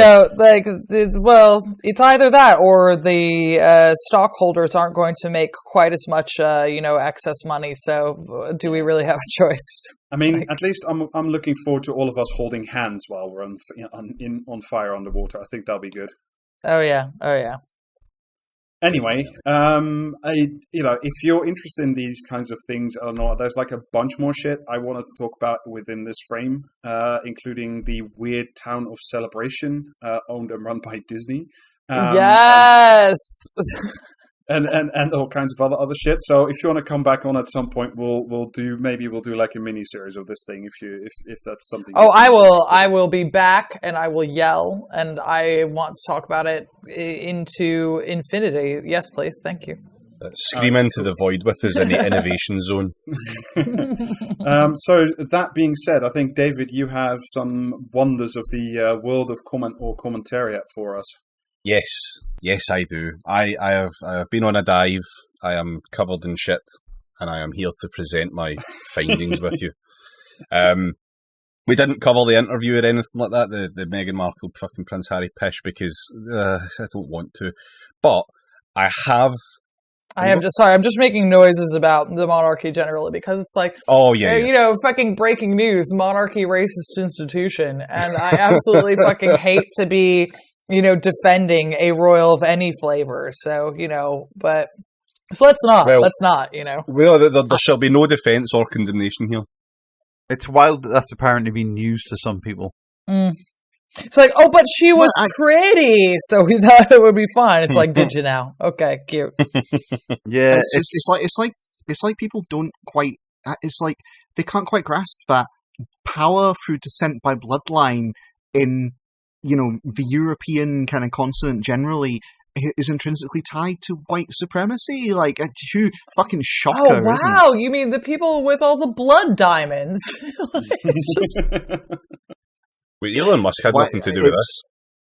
either that or the stockholders aren't going to make quite as much, excess money. So, do we really have a choice? I mean, at least I'm looking forward to all of us holding hands while we're on fire underwater. I think that'll be good. Oh yeah. Anyway, if you're interested in these kinds of things, I don't know, there's like a bunch more shit I wanted to talk about within this frame, including the weird town of Celebration, owned and run by Disney. Yes. And all kinds of other shit. So if you want to come back on at some point, we'll do like a mini series of this thing if that's something. Oh, I will be back and I will yell and I want to talk about it into infinity. Yes, please. Thank you. Scream into the void with us in the innovation zone. So that being said, I think David, you have some wonders of the world of Commentariat for us. Yes, I do. I have been on a dive. I am covered in shit, and I am here to present my findings with you. We didn't cover the interview or anything like that, the Meghan Markle fucking Prince Harry pish, because I don't want to. But I have. I'm just making noises about the monarchy generally because it's like, fucking breaking news, monarchy racist institution, and I absolutely fucking hate to be, defending a royal of any flavor. So, but so let's not. Well, there shall be no defence or condemnation here. It's wild that that's apparently been news to some people. It's like, oh, but she was pretty, so we thought it would be fine. It's like, did you now? Okay, cute. Yeah, it's like people don't quite. It's like they can't quite grasp that power through descent by bloodline in the European kind of continent generally is intrinsically tied to white supremacy. Like, who fucking shocker? Oh wow! You mean the people with all the blood diamonds? Well, Elon Musk had nothing to do with this.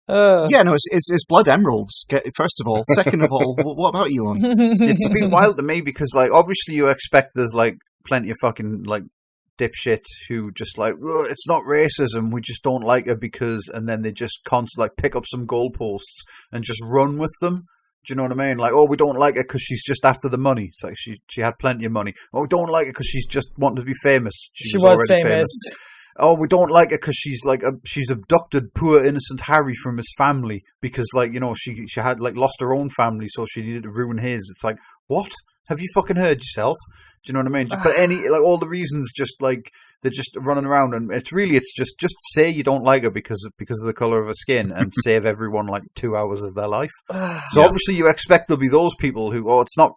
Yeah, no, it's blood emeralds. First of all, second of all, what about Elon? It's been wild to me because, like, obviously you expect there's like plenty of fucking like dipshits who just like, it's not racism, we just don't like her because, and then they just constantly like pick up some goalposts and just run with them. Do you know what I mean? Like, oh, we don't like her because she's just after the money. It's like she had plenty of money. Oh, we don't like her because she's just wanting to be famous. She was already famous. Oh, we don't like her because she's like she's abducted poor innocent Harry from his family because, like, she had like lost her own family, so she needed to ruin his. It's like, what? Have you fucking heard yourself? Do you know what I mean? But all the reasons, just like they're just running around, and it's just say you don't like her because of the color of her skin, and save everyone like 2 hours of their life. So obviously you expect there'll be those people who, it's not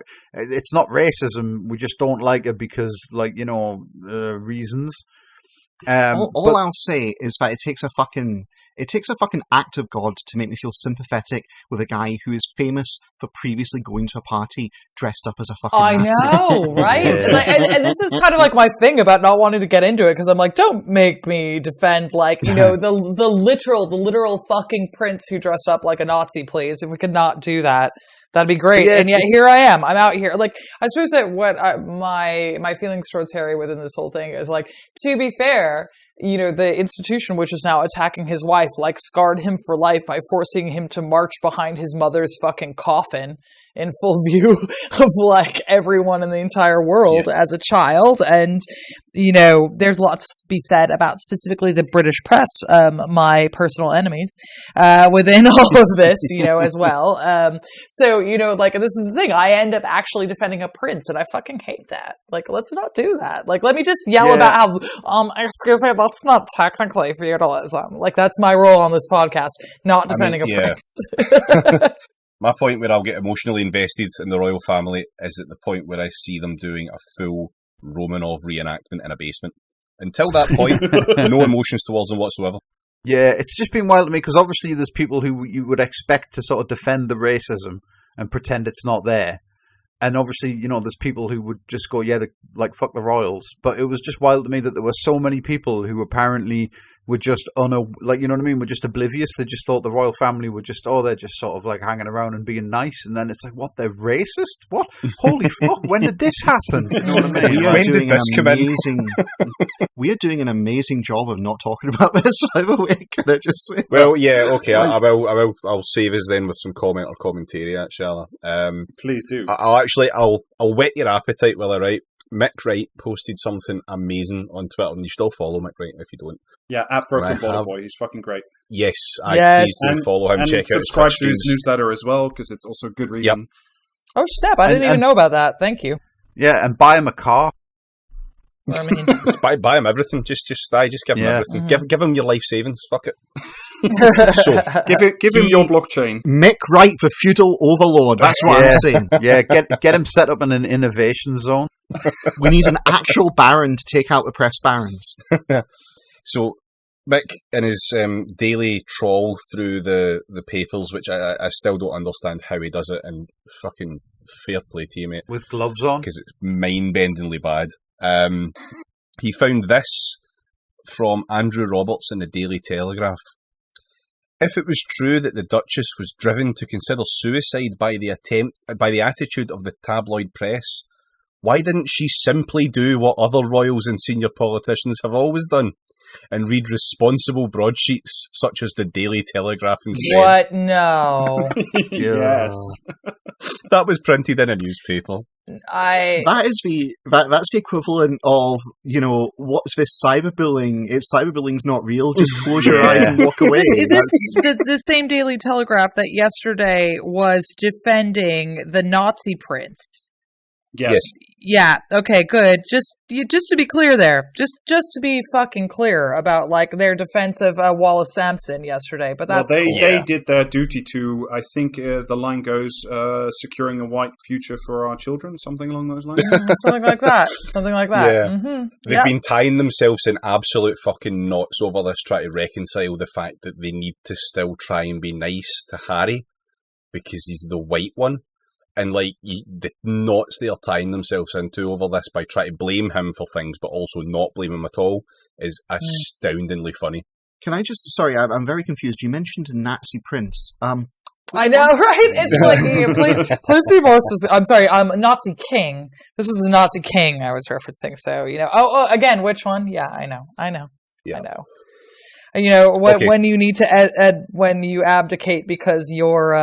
racism, we just don't like her because reasons. All I'll say is that it takes a fucking act of God to make me feel sympathetic with a guy who is famous for previously going to a party dressed up as a fucking Nazi. I know, right? And this is kind of like my thing about not wanting to get into it, because I'm like, don't make me defend the literal fucking prince who dressed up like a Nazi, please. If we could not do that, that'd be great. Yeah, and yet here I am. I'm out here. Like, I suppose that my feelings towards Harry within this whole thing is like, to be fair, the institution which is now attacking his wife, like, scarred him for life by forcing him to march behind his mother's fucking coffin in full view of, like, everyone in the entire world as a child. And, there's lots to be said about specifically the British press, my personal enemies, within all of this, as well. So, this is the thing. I end up actually defending a prince, and I fucking hate that. Like, let's not do that. Like, let me just yell about how, excuse me, that's not technically feudalism. Like, that's my role on this podcast, not defending a prince. My point where I'll get emotionally invested in the royal family is at the point where I see them doing a full Romanov reenactment in a basement. Until that point, no emotions towards them whatsoever. Yeah, it's just been wild to me because obviously there's people who you would expect to sort of defend the racism and pretend it's not there. And obviously, there's people who would just go, fuck the royals. But it was just wild to me that there were so many people who apparently were just were just oblivious. They just thought the royal family were just, they're just sort of like hanging around and being nice. And then it's like, what, they're racist? What? Holy fuck, when did this happen? You know what I mean? We are doing an amazing job of not talking about this, by the way. Can I just say? Well, yeah, okay, I'll save us then with some comment or commentariat, shall I? Please do. I'll whet your appetite, will I, right? Mick Wright posted something amazing on Twitter, and you still follow Mick Wright if you don't. Yeah, at Broken Bottle Boy, he's fucking great. Yes, please follow him. And check subscribe out to his newsletter as well, because it's also good reading. Yep. Oh snap! I didn't even know about that. Thank you. Yeah, and buy him a car. I mean, buy him everything. Just give him everything. Mm-hmm. Give him your life savings. Fuck it. So give him your blockchain. Mick Wright for feudal overlord. That's what I'm saying. Yeah, get him set up in an innovation zone. We need an actual baron to take out the press barons. So Mick, in his daily trawl through the papers, which I still don't understand how he does it, and fucking fair play to you, mate. With gloves on? Because it's mind-bendingly bad. He found this from Andrew Roberts in the Daily Telegraph. If it was true that the Duchess was driven to consider suicide by the attitude of the tabloid press, why didn't she simply do what other royals and senior politicians have always done and read responsible broadsheets such as the Daily Telegraph instead? What? No. Yes. That was printed in a newspaper. That's the equivalent of, what's this cyberbullying? Cyberbullying's not real. Just close your eyes and walk away. Is this the same Daily Telegraph that yesterday was defending the Nazi prince? Yes. Yeah. Okay. Good. Just to be clear there. Just to be fucking clear about their defense of Wallace Sampson yesterday. But that's they did their duty to. I think the line goes securing a white future for our children, something along those lines. Something like that. Yeah. Mm-hmm. They've been tying themselves in absolute fucking knots over this, trying to reconcile the fact that they need to still try and be nice to Harry because he's the white one. And the knots they are tying themselves into over this by trying to blame him for things, but also not blame him at all, is astoundingly funny. Can I sorry, I'm very confused. You mentioned a Nazi prince. I know, right? It's please be more specific. I'm sorry, Nazi king. This was the Nazi king I was referencing. So, again, which one? Yeah, I know. Yeah. I know. Okay. When you need to, when you abdicate because your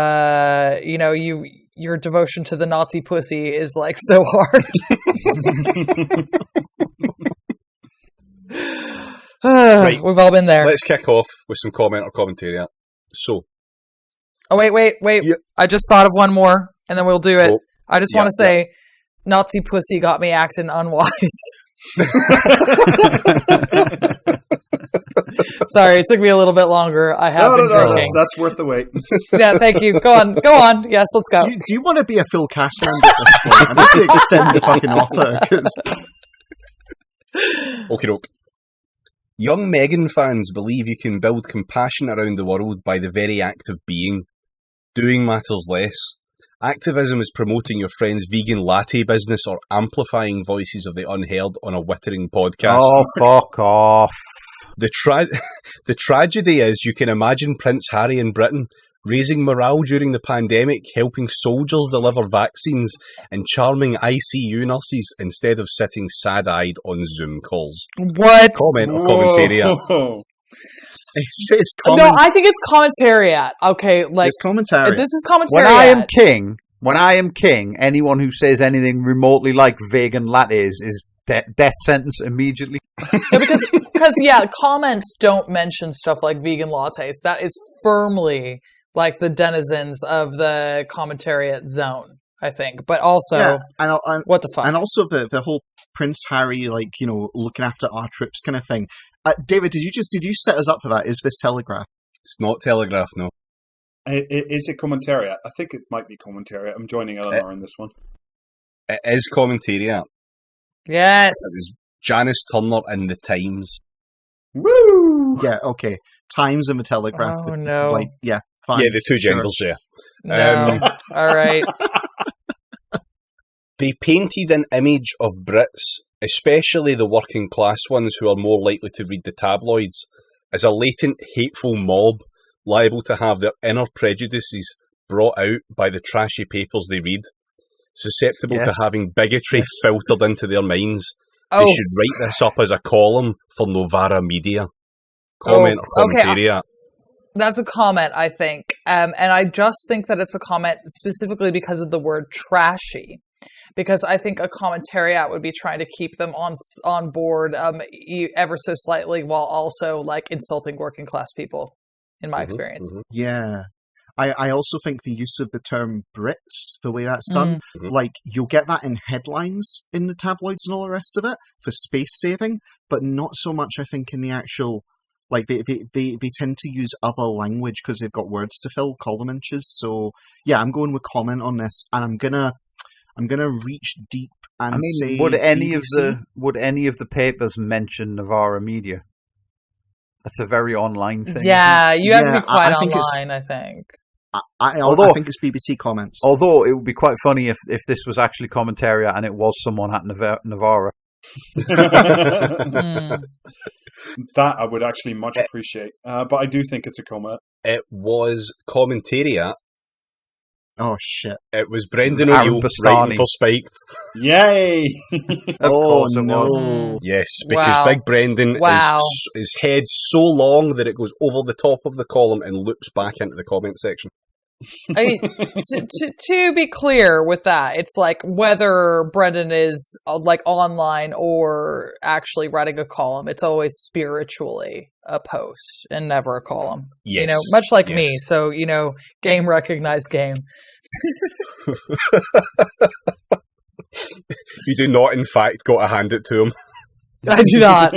devotion to the Nazi pussy is so hard. Right. We've all been there. Let's kick off with some comment or commentariat. So. Oh, wait. Yeah. I just thought of one more, and then we'll do it. I just want to say, Nazi pussy got me acting unwise. Sorry, it took me a little bit longer. I have been drinking. That's worth the wait. Yeah, thank you. Go on. Yes, let's go. Do you want to be a full cast member at this point? I'm just going to extend the fucking offer. Okie doke. Young Meghan fans believe you can build compassion around the world by the very act of being. Doing matters less. Activism is promoting your friend's vegan latte business or amplifying voices of the unheard on a wittering podcast. Oh, fuck off. The tragedy is you can imagine Prince Harry in Britain raising morale during the pandemic, helping soldiers deliver vaccines and charming ICU nurses instead of sitting sad-eyed on Zoom calls. What? Comment or commentariat? It's no, I think it's commentariat. Okay, it's commentariat. This is commentariat. When I am king, anyone who says anything remotely like vegan lattes is death sentence immediately. No, because comments don't mention stuff like vegan lattes. That is firmly the denizens of the commentariat zone, I think. But also, and what the fuck? And also the whole Prince Harry, looking after our troops kind of thing. David, did you set us up for that? Is this Telegraph? It's not Telegraph, no. Is it commentariat? I think it might be commentariat. I'm joining Eleanor in this one. It is commentariat. Yes. It was Janice Turner in the Times. Woo! Yeah, okay. Times and the Telegraph. Oh, no. Fine. Yeah, the two genders, yeah. No. All right. They painted an image of Brits, especially the working class ones who are more likely to read the tabloids, as a latent, hateful mob liable to have their inner prejudices brought out by the trashy papers they read, susceptible to having bigotry filtered into their minds. They should write this up as a column for Novara Media. Comment or commentariat. Okay. That's a comment, I think. And I just think that it's a comment specifically because of the word trashy. because I think a commentariat would be trying to keep them on board ever so slightly while also like insulting working class people, in my experience. Yeah. I also think the use of the term Brits, the way that's done, like, you'll get that in headlines in the tabloids and all the rest of it for space saving, but not so much, I think, in the actual, like, they tend to use other language because they've got words to fill, column inches. So, yeah, I'm going with comment on this, and I'm gonna reach deep and say, would any of the papers mention Novara Media? That's a very online thing. Yeah, you have to be quite online, I think. I think it's BBC comments. Although it would be quite funny if this was actually Commentariat and it was someone at Novara. That I would actually much appreciate. But I do think it's a comment. It was Commentariat. Oh, shit. It was Brendan O'Neill writing for Spiked. Yay! Of course it was. Yes, because Big Brendan is head so long that it goes over the top of the column and loops back into the comment section. I mean, to be clear with that, it's like whether Brendan is like online or actually writing a column, it's always spiritually a post and never a column. Yes. You know, much like me. So, you know, game recognized game. You do not, in fact, got to hand it to him. I do not.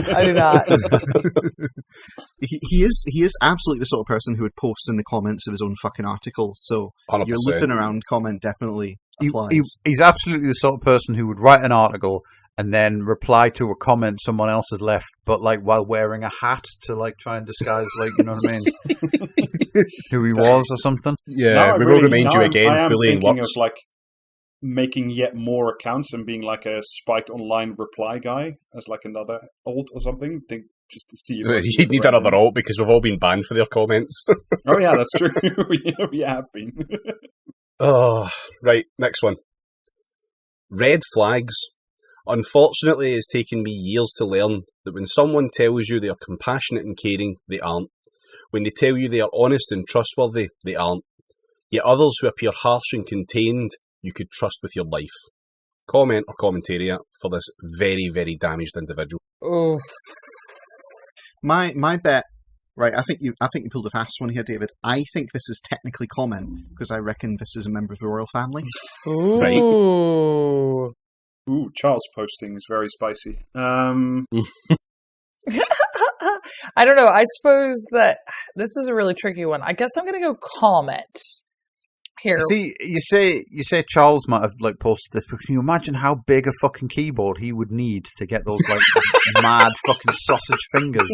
He is absolutely the sort of person who would post in the comments of his own fucking articles. So 100%. Your looping around comment definitely applies. He's absolutely the sort of person who would write an article and then reply to a comment someone else had left, but like while wearing a hat to like try and disguise, like, you know what I mean, who he was or something. Yeah, we will remind you again. I am thinking works. of like making yet more accounts and being like a Spiked Online reply guy as like another alt or something. Just to see you need another alt because we've all been banned for their comments. Oh yeah, that's true. we have been. Oh, right, next one. Red flags. Unfortunately, it's taken me years to learn that when someone tells you they are compassionate and caring, they aren't. When they tell you they are honest and trustworthy, they aren't. Yet others who appear harsh and contained, you could trust with your life. Comment or commentariat for this very, very damaged individual. Oh, my bet. Right, I think you pulled a fast one here, David. I think this is technically comment because I reckon this is a member of the royal family. Ooh. Right. Ooh, Charles posting is very spicy. I don't know. I suppose that this is a really tricky one. I guess I'm going to go comment here. See, you say Charles might have like posted this, but can you imagine how big a fucking keyboard he would need to get those like mad fucking sausage fingers?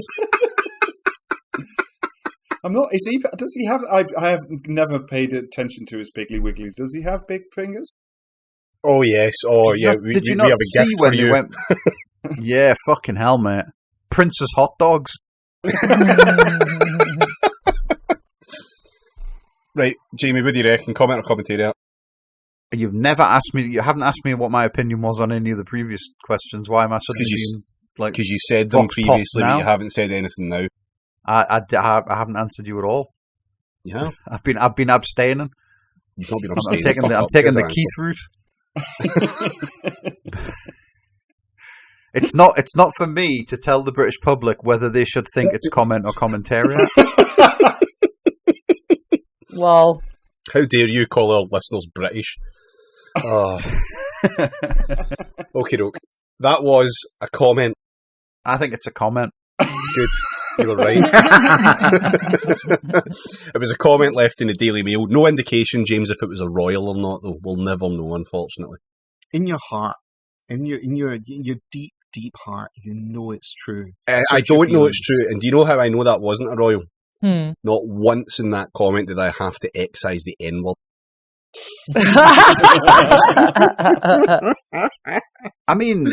I'm not. Does he have? I have never paid attention to his Piggly Wigglies. Does he have big fingers? Oh yes. Oh yeah. Did you not see when you went? Yeah, fucking hell, mate. Prince's hot dogs. Right, Jamie, what do you reckon? Comment or commentariat? You haven't asked me what my opinion was on any of the previous questions. Why am I suddenly being like? Because you said them previously, but you haven't said anything now. I haven't answered you at all. You have? I've been abstaining. You've not been abstaining. I'm taking the Keith route. It's not for me to tell the British public whether they should think it's comment or commentariat. Well, how dare you call our listeners British? Oh. Okay, doke. That was a comment. I think it's a comment. Good. You were right. It was a comment left in the Daily Mail. No indication, James, if it was a royal or not, though. We'll never know, unfortunately. In your heart, in your deep, deep heart, you know it's true. I don't know it's true. And do you know how I know that wasn't a royal? Not once in that comment did I have to excise the N-word. I mean,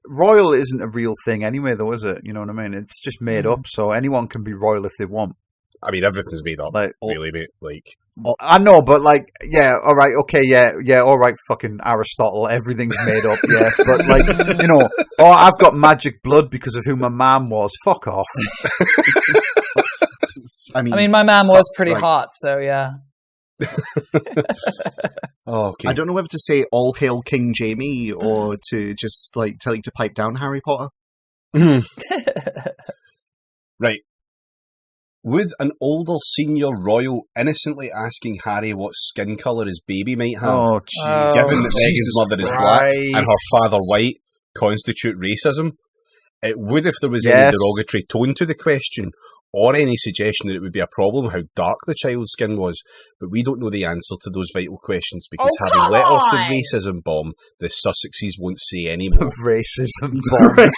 royal isn't a real thing anyway, though, is it? You know what I mean? It's just made up, so anyone can be royal if they want. I mean, everything's made up, like, really, mate. Like, I know, but like, yeah, all right, okay, yeah, all right, fucking Aristotle, everything's made up, yeah, but like, you know, oh, I've got magic blood because of who my mum was. Fuck off. I mean, my mom was pretty hot, so yeah. Okay. I don't know whether to say all hail King Jamie or to just like tell you to pipe down, Harry Potter. Right. Would an older senior royal innocently asking Harry what skin colour his baby might have, Oh, jeez. given that Meghan's mother is black and her father white, constitute racism? It would if there was any derogatory tone to the question, or any suggestion that it would be a problem how dark the child's skin was, but we don't know the answer to those vital questions because having let off the racism bomb, the Sussexes won't say any more. Racism bomb.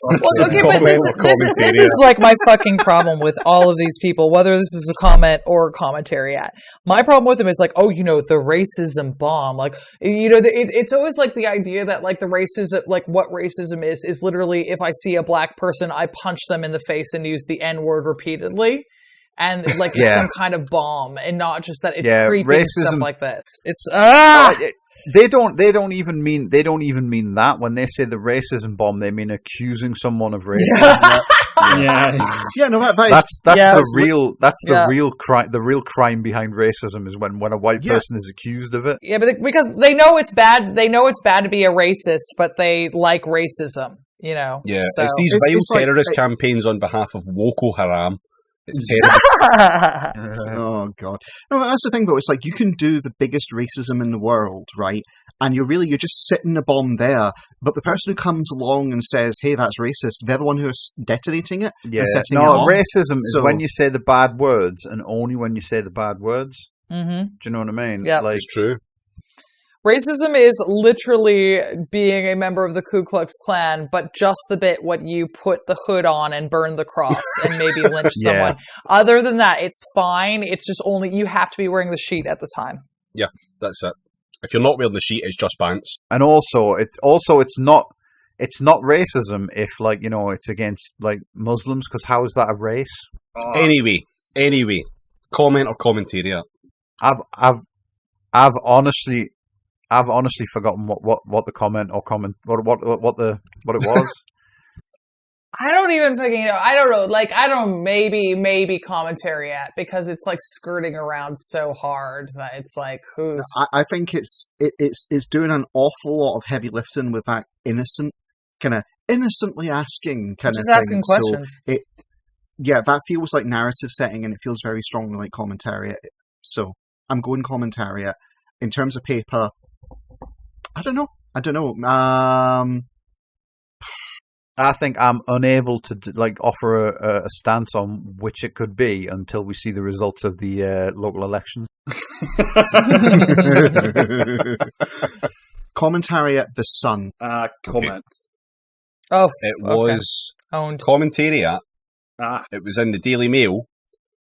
This is like my fucking problem with all of these people, whether this is a comment or a commentariat. My problem with them is like, the racism bomb. Like, it's always like the idea that like the racism, like what racism is literally if I see a black person, I punch them in the face and use the N-word repeatedly. And like it's some kind of bomb, and not just that it's creepy and stuff like this. It's they don't even mean that when they say the racism bomb. They mean accusing someone of racism. That's the real crime behind racism is when a white person is accused of it. Yeah, but because they know it's bad. They know it's bad to be a racist, but they like racism. Yeah, so. It's these vile terrorist campaigns on behalf of Boko Haram. It's terrible. Oh god! No, that's the thing though. It's like you can do the biggest racism in the world, right? And you're just sitting a bomb there. But the person who comes along and says, "Hey, that's racist," they're the one who's detonating it. Yeah, racism is when you say the bad words, and only when you say the bad words. Mm-hmm. Do you know what I mean? Yeah, it's true. Racism is literally being a member of the Ku Klux Klan, but just the bit when you put the hood on and burn the cross and maybe lynch someone. Other than that, it's fine. It's just only you have to be wearing the sheet at the time. Yeah, that's it. If you're not wearing the sheet, it's just pants. And also it's not racism if it's against like Muslims, because how is that a race? Anyway, comment or commentariat. I've honestly forgotten what the comment or comment what it was. I don't even fucking know. I don't know. Like maybe commentariat, because it's like skirting around so hard that it's like who's. I think it's doing an awful lot of heavy lifting with that innocently asking kind of thing. Asking questions. So that feels like narrative setting, and it feels very strongly like commentariat. So I'm going commentariat. In terms of paper, I don't know. I think I'm unable to offer a stance on which it could be until we see the results of the local elections. Commentariat the Sun. Comment. Okay. Oh, it was owned. Commentariat. It was in the Daily Mail,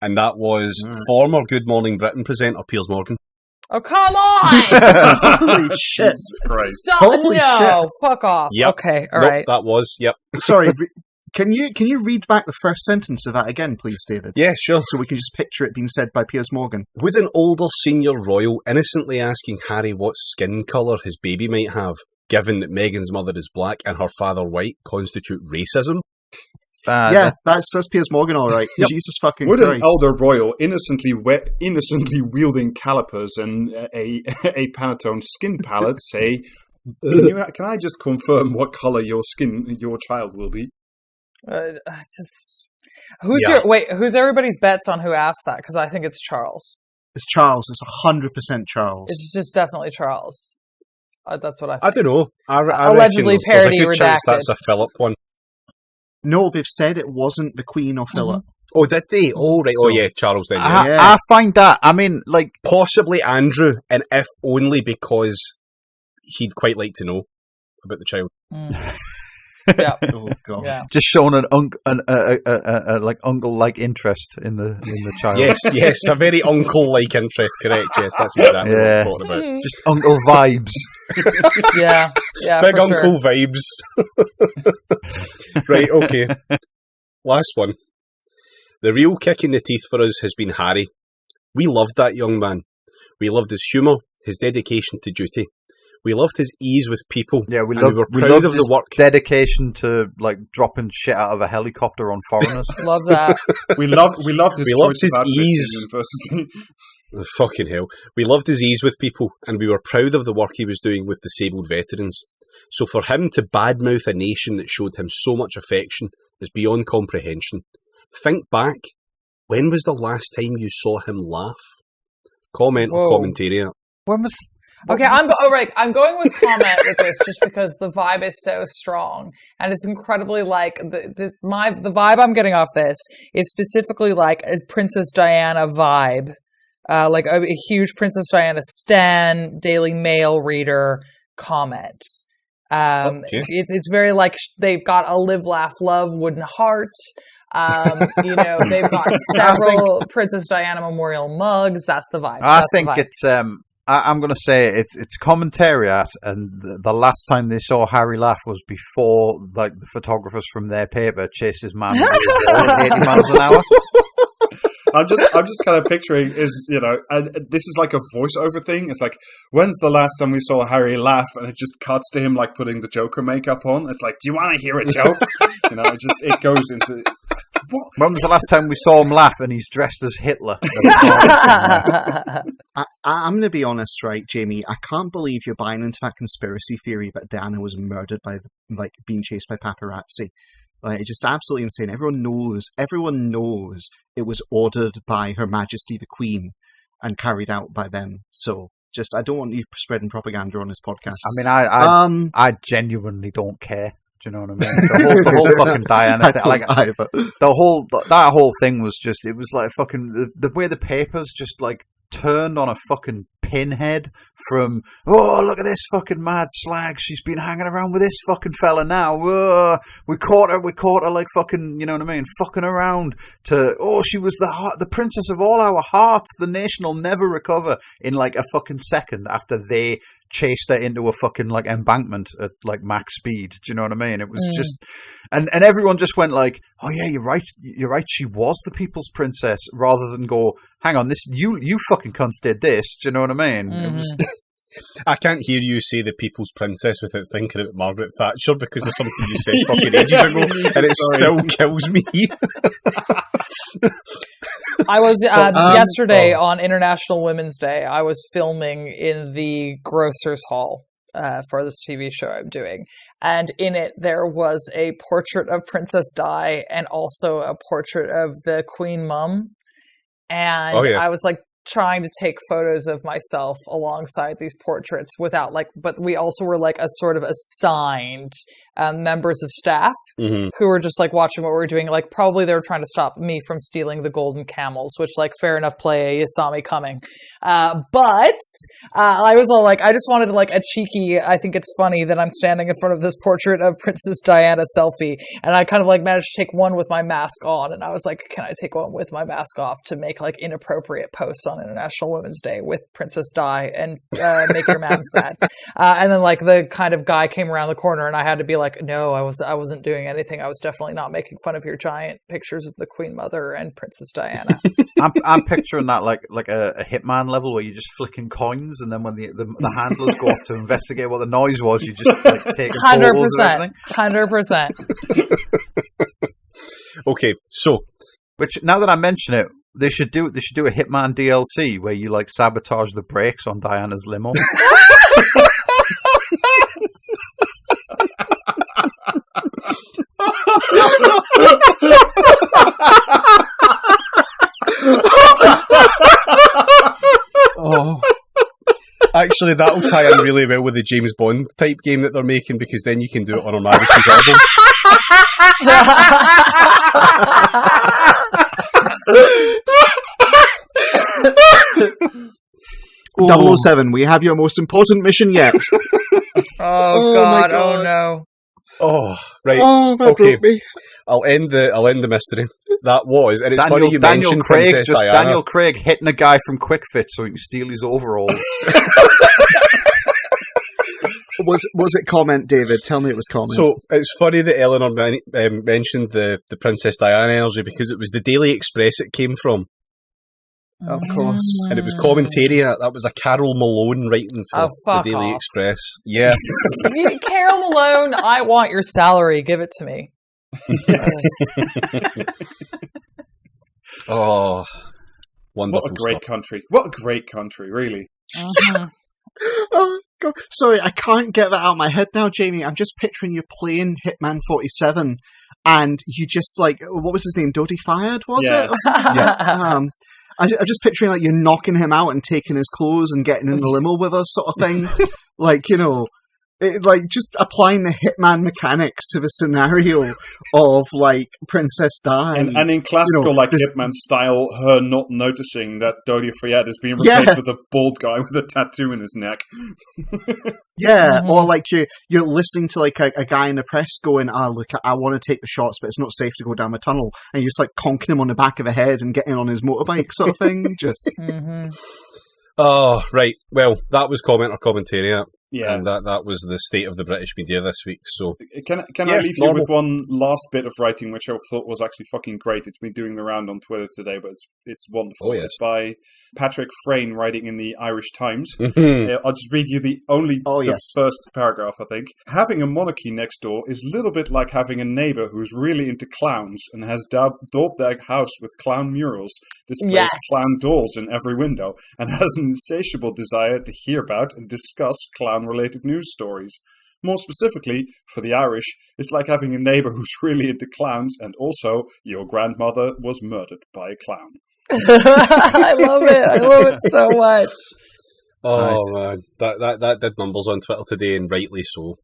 and that was former Good Morning Britain presenter Piers Morgan. Oh, come on! Holy shit. Christ. Stop. Holy shit. Fuck off. Yep. Okay, all right. That was, Sorry, can you read back the first sentence of that again, please, David? Yeah, sure. So we can just picture it being said by Piers Morgan. Would an older senior royal innocently asking Harry what skin colour his baby might have, given that Meghan's mother is black and her father white, constitute racism? That's Piers Morgan, all right. Yep. Jesus fucking Would Christ. An elder royal innocently wielding calipers and a Pantone skin palette say, can I just confirm what colour your child will be? Who's everybody's bets on who asked that? Because I think it's Charles. It's Charles. It's 100% Charles. It's just definitely Charles. That's what I think. I don't know. I allegedly parody redacted. Chance that's a Philip one. No, they've said it wasn't the Queen or Philip. Mm-hmm. Oh, did they? Oh, right. So, Charles then. I find that, possibly Andrew, and if only because he'd quite like to know about the child. Yeah. Oh god. Yeah. Just showing an uncle-like interest in the child. Yes, a very uncle-like interest. Correct. Yes, that's exactly what I'm talking about. Just uncle vibes. Yeah. Big uncle vibes. Right. Okay. Last one. The real kick in the teeth for us has been Harry. We loved that young man. We loved his humour, his dedication to duty. We loved his ease with people. Yeah, we were proud of the work. Dedication to dropping shit out of a helicopter on foreigners. Love that. We loved his ease. University. Oh, fucking hell. We loved his ease with people, and we were proud of the work he was doing with disabled veterans. So for him to badmouth a nation that showed him so much affection is beyond comprehension. Think back. When was the last time you saw him laugh? Comment on Commentariat. When was... Okay, I'm going with comment with this just because the vibe is so strong, and it's incredibly like the vibe I'm getting off this is specifically like a Princess Diana vibe, like a huge Princess Diana stan, Daily Mail reader comment. It's very like they've got a live, laugh, love wooden heart. They've got several Princess Diana memorial mugs. That's the vibe. I'm going to say it's Commentariat, and the last time they saw Harry laugh was before like the photographers from their paper chased his man at 80 miles an hour. I'm just kind of picturing and this is like a voiceover thing. It's like, when's the last time we saw Harry laugh? And it just cuts to him like putting the Joker makeup on. It's like, do you want to hear a joke? It goes into. What? When was the last time we saw him laugh and he's dressed as Hitler? I'm going to be honest, right, Jamie? I can't believe you're buying into that conspiracy theory that Diana was murdered by, being chased by paparazzi. Like, it's just absolutely insane. Everyone knows it was ordered by Her Majesty the Queen and carried out by them. So, I don't want you spreading propaganda on this podcast. I mean, I genuinely don't care. Do you know what I mean? The whole fucking Diana thing, like that whole thing was just, it was like fucking the way the papers just like turned on a fucking pinhead from, oh, look at this fucking mad slag, she's been hanging around with this fucking fella now, we caught her like fucking, you know what I mean, fucking around, to, oh, she was the princess of all our hearts, the nation will never recover, in like a fucking second after they chased her into a fucking like embankment at like max speed. Do you know what I mean? It was just, and everyone just went like, oh yeah, you're right, she was the people's princess, rather than go, hang on, this you fucking cunts did this. Do you know what I mean? It was. I can't hear you say the people's princess without thinking about Margaret Thatcher, because of something you said fucking ages ago, and it still kills me. I was yesterday on International Women's Day. I was filming in the Grocer's Hall for this TV show I'm doing, and in it there was a portrait of Princess Di and also a portrait of the Queen Mum, and I was like trying to take photos of myself alongside these portraits without but we also were like a sort of assigned members of staff who were just like watching what we were doing. Like probably they were trying to stop me from stealing the golden camels, which like fair enough play, you saw me coming. But I was all like, I just wanted like a cheeky, I think it's funny that I'm standing in front of this portrait of Princess Diana selfie, and I kind of like managed to take one with my mask on, and I was like, can I take one with my mask off to make like inappropriate posts on International Women's Day with Princess Di and make your man sad. And then like the kind of guy came around the corner and I had to be like, no, I wasn't doing anything. I was definitely not making fun of your giant pictures of the Queen Mother and Princess Diana. I'm picturing that like a Hitman level where you're just flicking coins, and then when the handlers go off to investigate what the noise was, you just like take 100%. Okay, so which now that I mention it, they should do a Hitman DLC where you like sabotage the brakes on Diana's limo. Oh. Actually, that'll tie in really well with the James Bond type game that they're making, because then you can do it on Her Majesty's album. 007, we have your most important mission yet. Oh God! Oh no! Oh right. Oh, that broke me. I'll end the mystery. That was, and it's funny you mentioned Princess Diana. Daniel Craig hitting a guy from Quick Fit so he can steal his overalls. Was it comment, David? Tell me it was comment. So it's funny that Eleanor mentioned the Princess Diana energy, because it was the Daily Express it came from. Of course. And it was Commentariat. That was a Carol Malone writing for the Daily Express. Yeah. Carol Malone, I want your salary. Give it to me. Oh. Wonderful What a great stuff. country. What a great country, really. Mm-hmm. Oh, God. Sorry, I can't get that out of my head now, Jamie. I'm just picturing you playing Hitman 47, and you just, like, what was his name? Dodie Fired, was it? Or something? Yeah. I'm just picturing, like, you're knocking him out and taking his clothes and getting in the limo with us, sort of thing. Like, you know, just applying the Hitman mechanics to the scenario of, like, Princess Di. And in classical, Hitman style, her not noticing that Dodie Fayette is being replaced with a bald guy with a tattoo in his neck. Or like you're listening to like a guy in the press going, look, I want to take the shots, but it's not safe to go down the tunnel, and you're just like conking him on the back of the head and getting on his motorbike, sort of thing. Just. Oh, right. Well, that was Commentariat. Yeah. And that was the state of the British media this week. So Can I leave you with one last bit of writing, which I thought was actually fucking great. It's been doing the round on Twitter today, but it's wonderful. Oh, yes. It's by Patrick Frayne, writing in the Irish Times. Mm-hmm. I'll just read you the first paragraph, I think. Having a monarchy next door is a little bit like having a neighbour who's really into clowns and has daubed their house with clown murals, displays clown dolls in every window, and has an insatiable desire to hear about and discuss clown-related news stories. More specifically, for the Irish, it's like having a neighbour who's really into clowns, and also, your grandmother was murdered by a clown. I love it so much. Oh, nice. Man, that did numbers on Twitter today, and rightly so.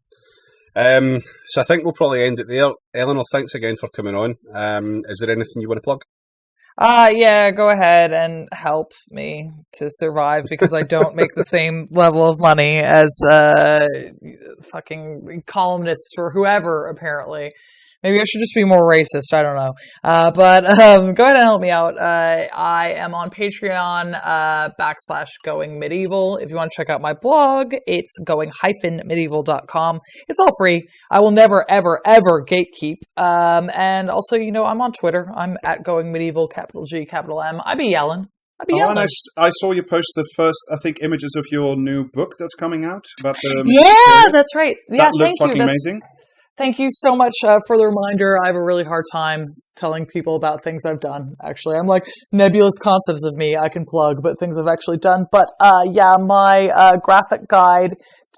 So I think we'll probably end it there. Eleanor, thanks again for coming on. Is there anything you want to plug? Yeah, go ahead and help me to survive, because I don't make the same level of money as fucking columnists or whoever, apparently. Maybe I should just be more racist. I don't know. But go ahead and help me out. I am on Patreon /GoingMedieval. If you want to check out my blog, it's going-medieval.com. It's all free. I will never, ever, ever gatekeep. And also, I'm on Twitter. I'm @GoingMedieval, capital G, capital M. I be yelling. And I saw you post the first, I think, images of your new book that's coming out. About the that's right. That looked fucking amazing. Thank you so much for the reminder. I have a really hard time telling people about things I've done, actually. I'm like, nebulous concepts of me I can plug, but things I've actually done. But my graphic guide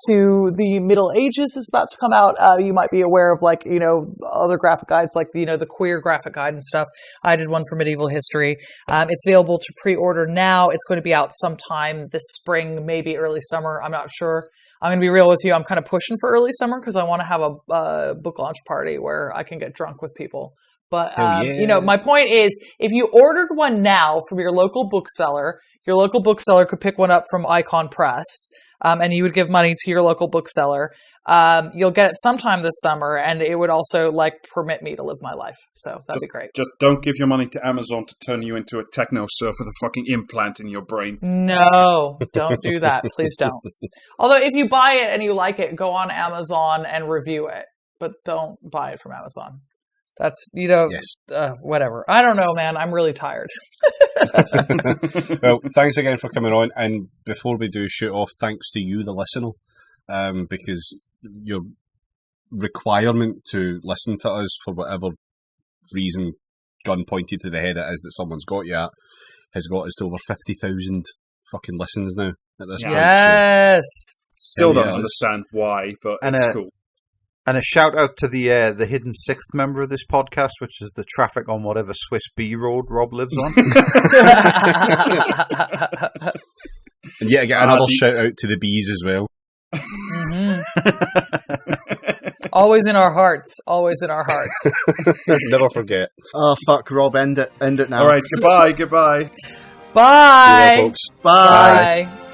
to the Middle Ages is about to come out. You might be aware of, other graphic guides, like, the queer graphic guide and stuff. I did one for medieval history. It's available to pre-order now. It's going to be out sometime this spring, maybe early summer. I'm not sure. I'm going to be real with you. I'm kind of pushing for early summer because I want to have a book launch party where I can get drunk with people. But, my point is, if you ordered one now from your local bookseller could pick one up from Icon Press, and you would give money to your local bookseller. You'll get it sometime this summer, and it would also permit me to live my life. So that'd be great. Just don't give your money to Amazon to turn you into a techno surfer with a fucking implant in your brain. No, don't do that. Please don't. Although if you buy it and you like it, go on Amazon and review it, but don't buy it from Amazon. That's, whatever. I don't know, man. I'm really tired. Well, thanks again for coming on. And before we do shoot off, thanks to you, the listener, because your requirement to listen to us for whatever reason, gun pointed to the head it is that someone's got you at, has got us to over 50,000 fucking listens now at this point. Yes! Still don't understand why, but it's cool. And a shout out to the hidden sixth member of this podcast, which is the traffic on whatever Swiss B road Rob lives on. And yet again, another shout out to the bees as well. Mm-hmm. Always in our hearts. Always in our hearts. Never forget. Oh, fuck, Rob, end it now. All right, goodbye. Bye. See you, folks. Bye. Bye.